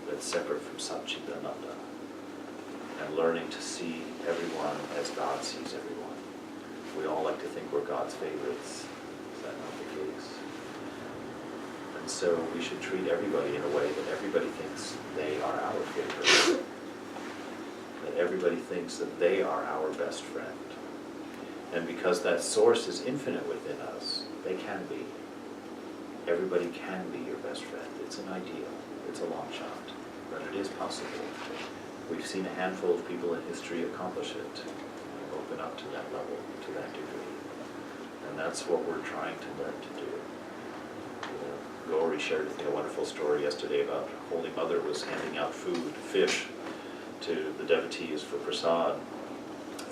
that's separate from Satchidananda, and learning to see everyone as God sees everyone. We all like to think we're God's favorites. Is that not the case? And so we should treat everybody in a way that everybody thinks they are our favorite. That everybody thinks that they are our best friend. And because that source is infinite within us, they can be. Everybody can be your best friend. It's an ideal. It's a long shot. But it is possible. We've seen a handful of people in history accomplish it, open up to that level, to that degree. And that's what we're trying to learn to do. Gauri shared with me a wonderful story yesterday about Holy Mother was handing out food, fish, to the devotees for prasad.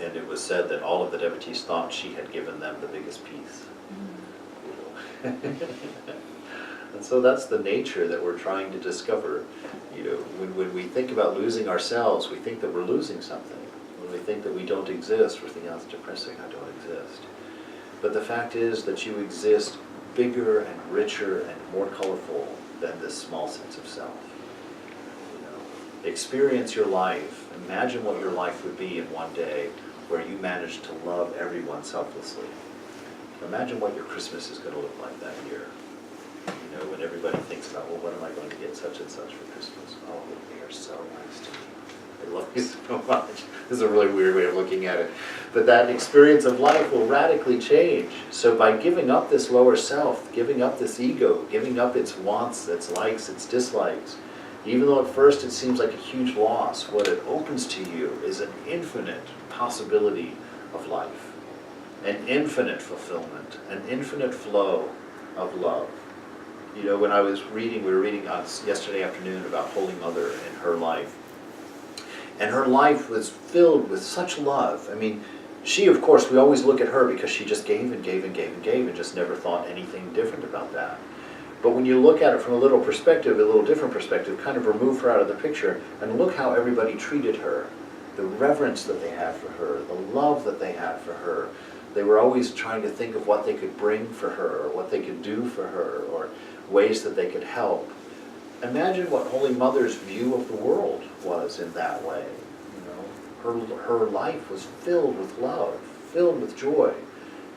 And it was said that all of the devotees thought she had given them the biggest piece. And so that's the nature that we're trying to discover. When we think about losing ourselves, we think that we're losing something. When we think that we don't exist, we're thinking, that's depressing, I don't exist. But the fact is that you exist bigger and richer and more colorful than this small sense of self. Experience your life. Imagine what your life would be in one day where you manage to love everyone selflessly. Imagine what your Christmas is going to look like that year. When everybody thinks about, well, what am I going to get such and such for Christmas? Oh, they are so nice to me. They love you so much. This is a really weird way of looking at it. But that experience of life will radically change. So by giving up this lower self, giving up this ego, giving up its wants, its likes, its dislikes, even though at first it seems like a huge loss, what it opens to you is an infinite possibility of life, an infinite fulfillment, an infinite flow of love. When I was reading, we were reading yesterday afternoon about Holy Mother and her life. And her life was filled with such love. I mean, she, of course, we always look at her because she just gave and gave and gave and gave and just never thought anything different about that. But when you look at it from a little different perspective, kind of remove her out of the picture, and look how everybody treated her, the reverence that they had for her, the love that they had for her. They were always trying to think of what they could bring for her, or what they could do for her, or ways that they could help. Imagine what Holy Mother's view of the world was in that way. Her life was filled with love, filled with joy,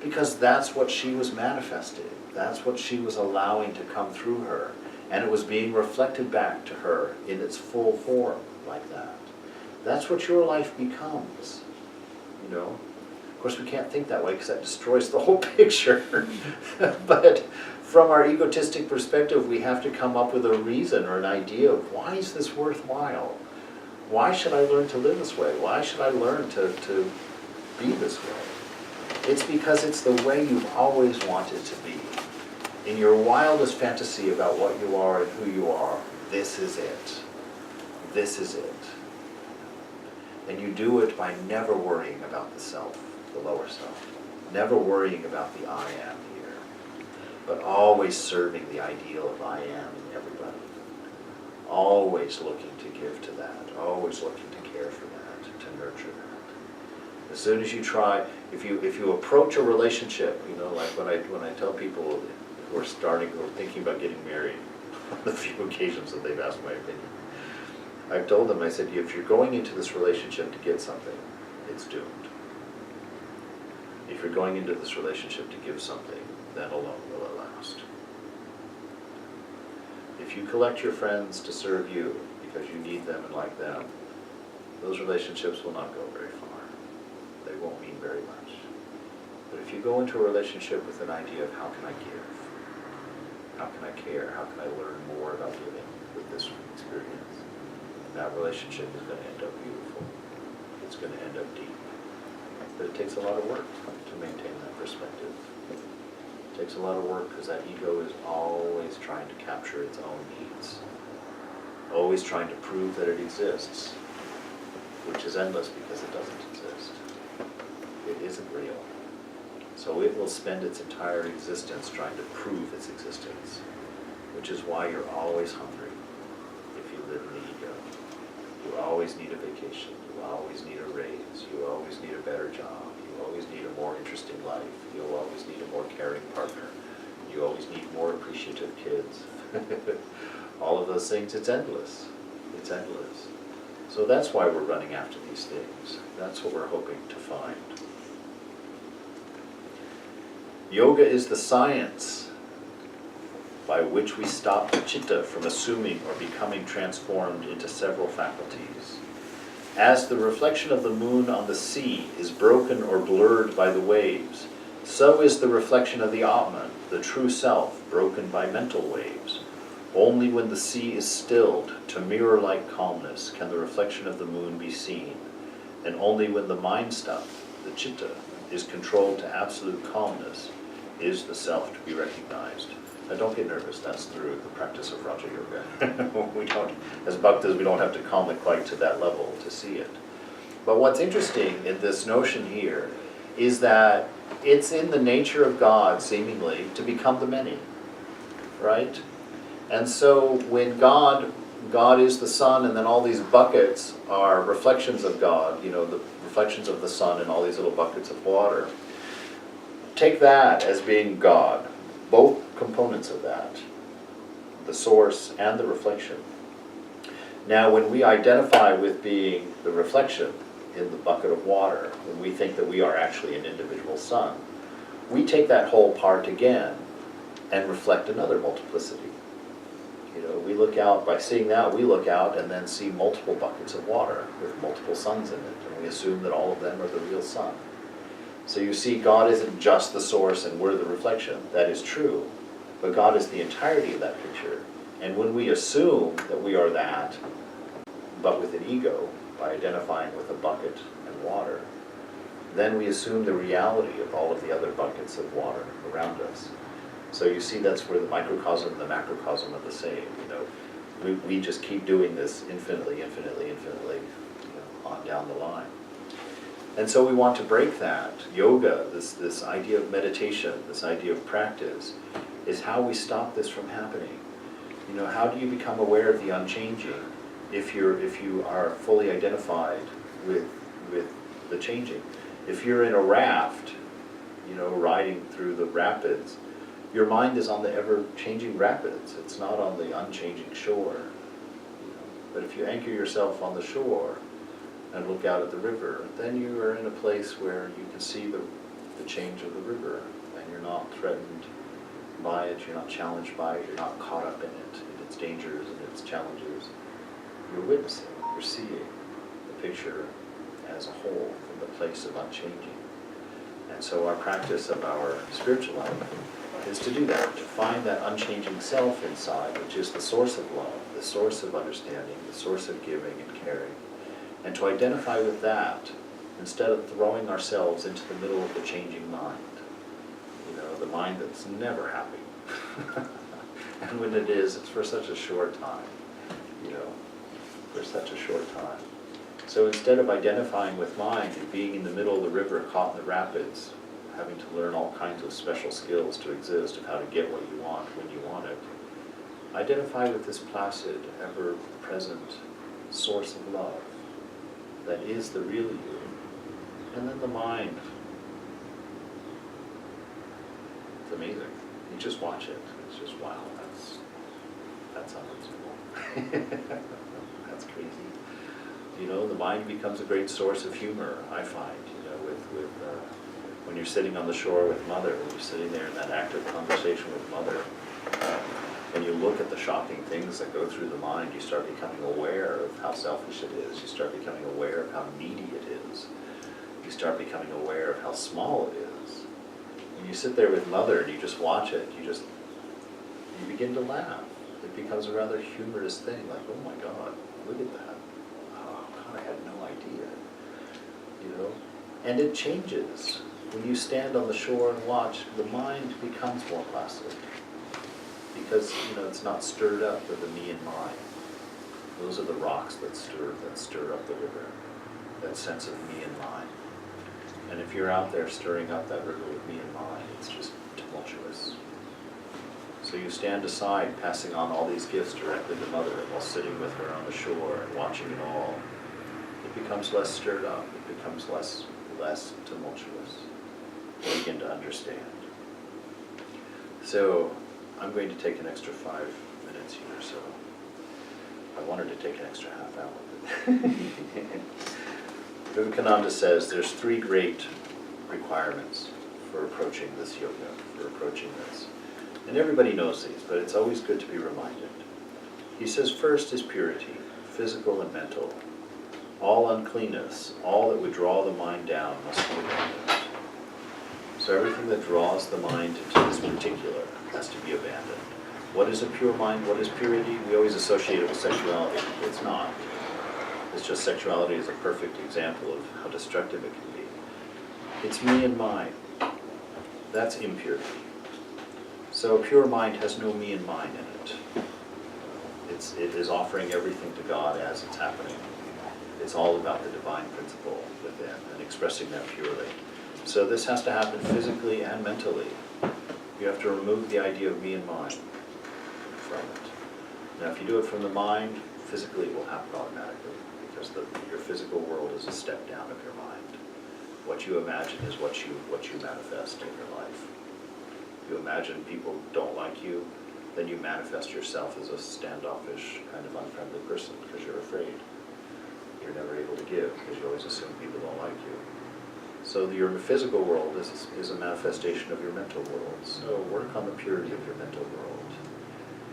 because that's what she was manifesting. That's what she was allowing to come through her. And it was being reflected back to her in its full form like that. That's what your life becomes. Of course, we can't think that way because that destroys the whole picture. But from our egotistic perspective, we have to come up with a reason or an idea of why is this worthwhile? Why should I learn to live this way? Why should I learn to be this way? It's because it's the way you've always wanted to be. In your wildest fantasy about what you are and who you are, this is it. This is it. And you do it by never worrying about the self, the lower self. Never worrying about the I am here. But always serving the ideal of I am in everybody. Always looking to give to that. Always looking to care for that, to nurture that. As soon as you try, if you approach a relationship, like when I tell people who are thinking about getting married, on the few occasions that they've asked my opinion, I've told them, I said, if you're going into this relationship to get something, it's doomed. If you're going into this relationship to give something, then alone will it last. If you collect your friends to serve you because you need them and like them, those relationships will not go very far. They won't mean very much. But if you go into a relationship with an idea of how can I give? How can I care? How can I learn more about giving with this experience? That relationship is going to end up going to end up deep. But it takes a lot of work to maintain that perspective. It takes a lot of work because that ego is always trying to capture its own needs, always trying to prove that it exists, which is endless because it doesn't exist. It isn't real. So it will spend its entire existence trying to prove its existence, which is why you're always hungry if you live in the ego. You always need a vacation. You always need a raise. You always need a better job. You always need a more interesting life. You'll always need a more caring partner. You always need more appreciative kids. All of those things, it's endless. It's endless. So that's why we're running after these things. That's what we're hoping to find. Yoga is the science by which we stop the chitta from assuming or becoming transformed into several faculties. As the reflection of the moon on the sea is broken or blurred by the waves, so is the reflection of the Atman, the true self, broken by mental waves. Only when the sea is stilled to mirror-like calmness can the reflection of the moon be seen, and only when the mind stuff, the chitta, is controlled to absolute calmness is the self to be recognized. Now don't get nervous, that's through the practice of Raja Yoga. We don't, as bhaktas, we don't have to calm it quite to that level to see it. But what's interesting in this notion here is that it's in the nature of God, seemingly, to become the many, right? And so when God is the sun, and then all these buckets are reflections of God, you know, the reflections of the sun and all these little buckets of water. Take that as being God, both components of that, the source and the reflection. Now, when we identify with being the reflection in the bucket of water, when we think that we are actually an individual sun, we take that whole part again and reflect another multiplicity. You know, we look out, by seeing that, we look out and then see multiple buckets of water with multiple suns in it, and we assume that all of them are the real sun. So you see, God isn't just the source and we're the reflection. That is true. But God is the entirety of that picture. And when we assume that we are that, but with an ego, by identifying with a bucket and water, then we assume the reality of all of the other buckets of water around us. So you see, that's where the microcosm and the macrocosm are the same. You know, we just keep doing this infinitely, infinitely, infinitely, you know, on down the line. And so we want to break that. Yoga, this idea of meditation, this idea of practice, is how we stop this from happening. You know, how do you become aware of the unchanging if you are fully identified with the changing? If you're in a raft, you know, riding through the rapids, your mind is on the ever-changing rapids. It's not on the unchanging shore. You know? But if you anchor yourself on the shore and look out at the river, then you are in a place where you can see the change of the river, and you're not threatened by it, you're not challenged by it, you're not caught up in it, in its dangers and its challenges. You're witnessing, you're seeing the picture as a whole from the place of unchanging. And so our practice of our spiritual life is to do that, to find that unchanging self inside, which is the source of love, the source of understanding, the source of giving and caring, and to identify with that instead of throwing ourselves into the middle of the changing mind. You know, the mind that's never happy. And when it is, it's for such a short time, you know, for such a short time. So instead of identifying with mind and being in the middle of the river caught in the rapids, having to learn all kinds of special skills to exist, of how to get what you want when you want it, identify with this placid, ever-present source of love that is the real you. And then the mind, it's amazing. You just watch it. It's just, wow, that's unreasonable. That's crazy. You know, the mind becomes a great source of humor, I find, you know, with when you're sitting on the shore with Mother, when you're sitting there in that active conversation with Mother, and you look at the shocking things that go through the mind, you start becoming aware of how selfish it is. You start becoming aware of how needy it is. You start becoming aware of how small it is. When you sit there with Mother and you just watch it, you begin to laugh. It becomes a rather humorous thing, like, oh my God, look at that. Oh God, I had no idea. And it changes. When you stand on the shore and watch, the mind becomes more placid. Because, it's not stirred up with the me and mine. Those are the rocks that stir up the river. That sense of me and mine. And if you're out there stirring up that river with me and mine, it's just tumultuous. So you stand aside, passing on all these gifts directly to Mother while sitting with her on the shore and watching it all. It becomes less stirred up. It becomes less tumultuous. You begin to understand. So I'm going to take an extra 5 minutes here. So I wanted to take an extra half hour. Vivekananda says there's 3 great requirements for approaching this yoga, for approaching this. And everybody knows these, but it's always good to be reminded. He says first is purity, physical and mental. All uncleanness, all that would draw the mind down must be abandoned. So everything that draws the mind into this particular has to be abandoned. What is a pure mind? What is purity? We always associate it with sexuality. It's not. It's just sexuality is a perfect example of how destructive it can be. It's me and mine. That's impurity. So a pure mind has no me and mine in it. It is offering everything to God as it's happening. It's all about the divine principle within and expressing that purely. So this has to happen physically and mentally. You have to remove the idea of me and mine from it. Now if you do it from the mind, physically it will happen automatically because your physical world is a step down of your mind. What you imagine is what you manifest in your life. If you imagine people don't like you, then you manifest yourself as a standoffish, kind of unfriendly person because you're afraid. You're never able to give because you always assume people don't like you. So your physical world is a manifestation of your mental world. So work on the purity of your mental world.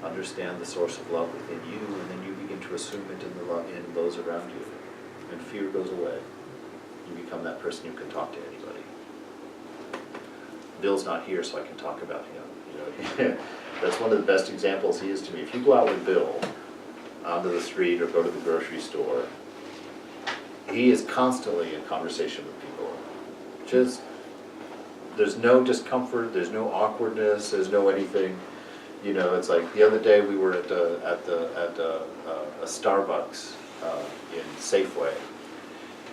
Understand the source of love within you, and then you begin to assume it in those around you. And fear goes away. You become that person who can talk to anybody. Bill's not here, so I can talk about him. That's one of the best examples he is to me. If you go out with Bill onto the street or go to the grocery store, he is constantly in conversation with people. Just, there's no discomfort, there's no awkwardness, there's no anything. It's like the other day we were at a Starbucks in Safeway,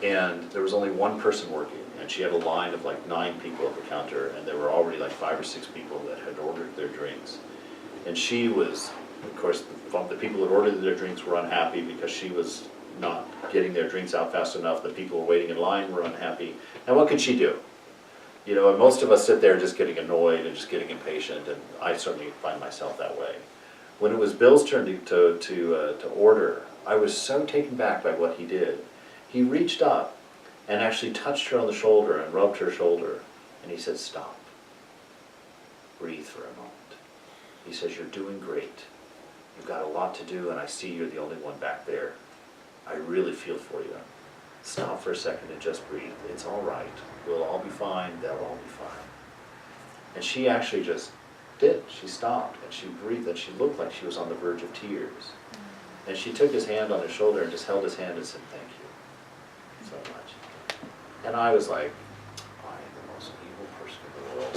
and there was only one person working, and she had a line of like 9 people at the counter, and there were already like 5 or 6 people that had ordered their drinks. And she was, of course, the people that ordered their drinks were unhappy because she was not getting their drinks out fast enough. The people who were waiting in line were unhappy. And what could she do? And most of us sit there just getting annoyed and just getting impatient, and I certainly find myself that way. When it was Bill's turn to order, I was so taken back by what he did. He reached up and actually touched her on the shoulder and rubbed her shoulder, and he said, "Stop. Breathe for a moment." He says, "You're doing great. You've got a lot to do, and I see you're the only one back there. I really feel for you. Stop for a second and just breathe. It's all right. We'll all be fine. They'll all be fine." And she actually just did. She stopped, and she breathed, and she looked like she was on the verge of tears. And she took his hand on his shoulder and just held his hand and said, "Thank you so much." And I was like, I am the most evil person in the world.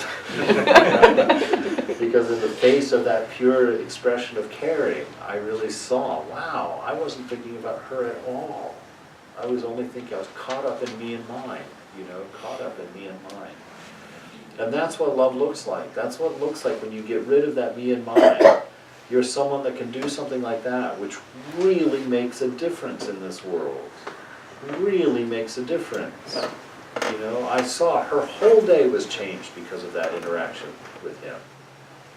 Because in the face of that pure expression of caring, I really saw, wow, I wasn't thinking about her at all. I was only thinking, I was caught up in me and mine, caught up in me and mine. And that's what love looks like. That's what it looks like when you get rid of that me and mine. You're someone that can do something like that, which really makes a difference in this world. Really makes a difference. I saw her whole day was changed because of that interaction with him.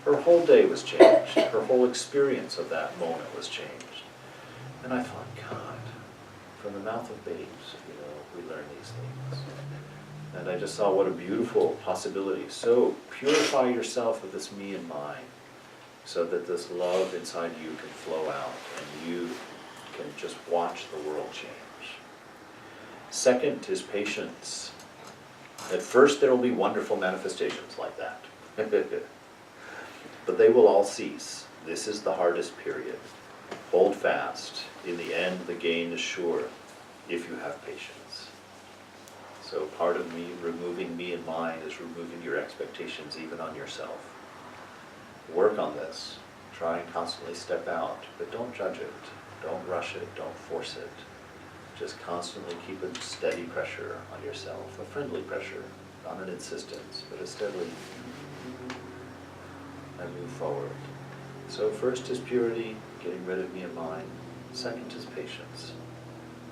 Her whole day was changed. Her whole experience of that moment was changed. And I thought, God, from the mouth of babes, we learn these things. And I just saw what a beautiful possibility. So purify yourself with this me and mine, so that this love inside you can flow out and you can just watch the world change. Second is patience. At first there will be wonderful manifestations like that. But they will all cease. This is the hardest period. Hold fast. In the end, the gain is sure if you have patience. So part of me, removing me and mine, is removing your expectations even on yourself. Work on this. Try and constantly step out, but don't judge it. Don't rush it. Don't force it. Just constantly keep a steady pressure on yourself, a friendly pressure, not an insistence, but a steadily, and move forward. So first is purity, getting rid of me and mine. Second is patience.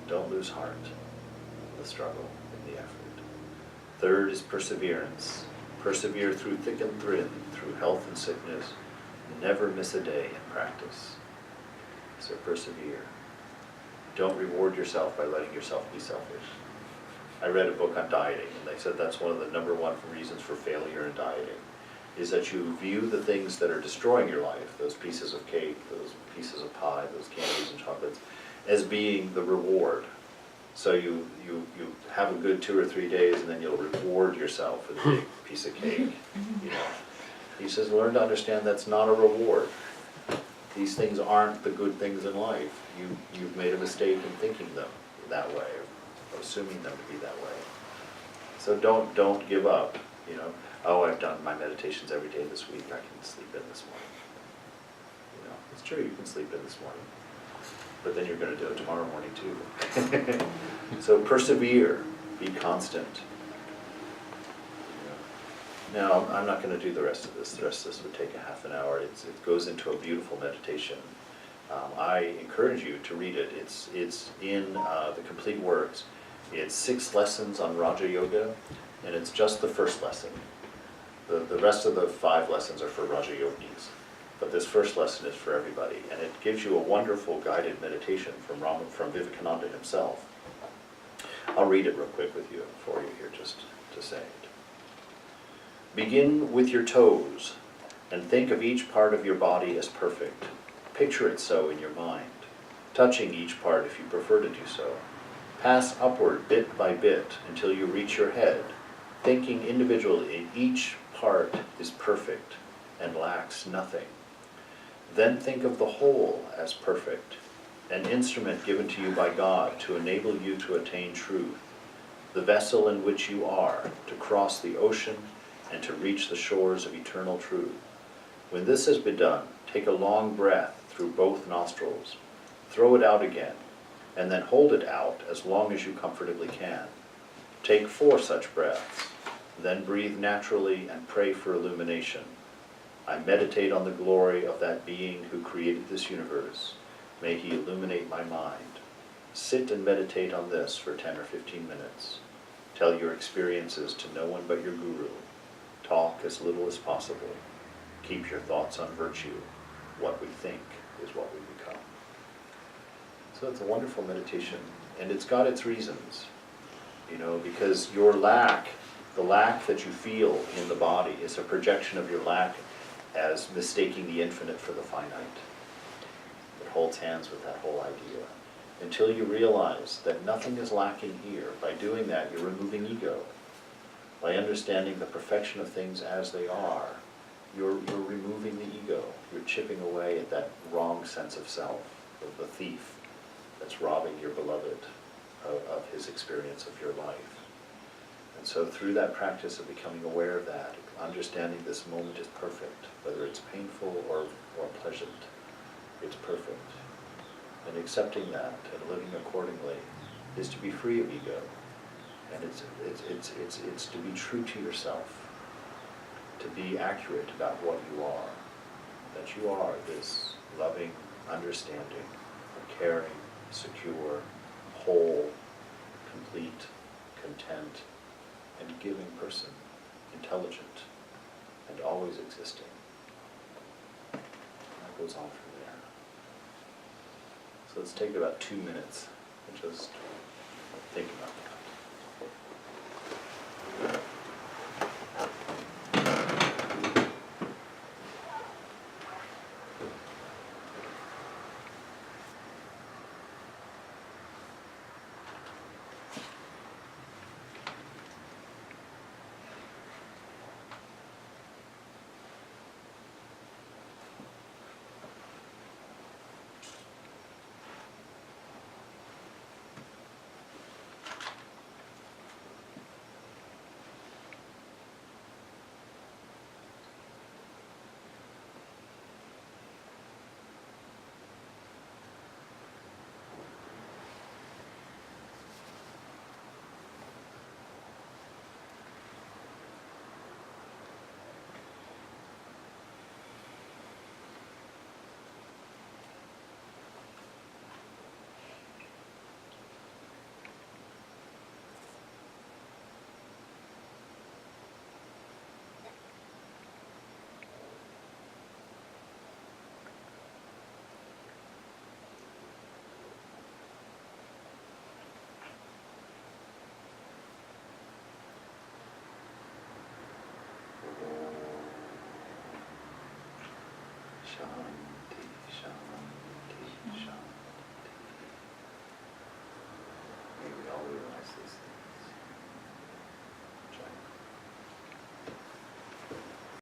Don't lose heart in the struggle, in the effort. Third is perseverance. Persevere through thick and thin, through health and sickness. Never miss a day in practice. So persevere. Don't reward yourself by letting yourself be selfish. I read a book on dieting, and they said that's one of the #1 reasons for failure in dieting, is that you view the things that are destroying your life, those pieces of cake, those pieces of pie, those candies and chocolates, as being the reward. So you have a good 2 or 3 days, and then you'll reward yourself with a big piece of cake. You know, he says, learn to understand that's not a reward. These things aren't the good things in life. You've made a mistake in thinking them that way, or assuming them to be that way. So don't give up. You know, oh, I've done my meditations every day this week. I can sleep in this morning. You know, it's true, you can sleep in this morning, but then you're going to do it tomorrow morning too. So persevere, be constant. Now, I'm not going to do the rest of this. The rest of this would take a half an hour. It goes into a beautiful meditation. I encourage you to read it. It's in the Complete Works. It's 6 lessons on Raja Yoga, and it's just the first lesson. The rest of the 5 lessons are for Raja Yogis, but this first lesson is for everybody, and it gives you a wonderful guided meditation from Vivekananda himself. I'll read it real quick with you for you here, just to say it. Begin with your toes and think of each part of your body as perfect. Picture it so in your mind, touching each part if you prefer to do so. Pass upward bit by bit until you reach your head, thinking individually each part is perfect and lacks nothing. Then think of the whole as perfect, an instrument given to you by God to enable you to attain truth, the vessel in which you are to cross the ocean and to reach the shores of eternal truth. When this has been done, take a long breath through both nostrils, throw it out again, and then hold it out as long as you comfortably can. Take 4 such breaths, then breathe naturally and pray for illumination. I meditate on the glory of that being who created this universe. May he illuminate my mind. Sit and meditate on this for 10 or 15 minutes. Tell your experiences to no one but your guru. Talk as little as possible. Keep your thoughts on virtue. What we think is what we become. So it's a wonderful meditation, and it's got its reasons, you know, because your lack, the lack that you feel in the body is a projection of your lack as mistaking the infinite for the finite. It holds hands with that whole idea. Until you realize that nothing is lacking here, by doing that you're removing ego. By understanding the perfection of things as they are, you're removing the ego. You're chipping away at that wrong sense of self, of the thief that's robbing your beloved of his experience of your life. And so through that practice of becoming aware of that, understanding this moment is perfect, whether it's painful or pleasant, it's perfect. And accepting that and living accordingly is to be free of ego. And it's to be true to yourself, to be accurate about what you are, that you are this loving, understanding, caring, secure, whole, complete, content, and giving person, intelligent, and always existing. That goes on from there. So let's take about 2 minutes and just think about that. Shanti, Shanti, Shanti.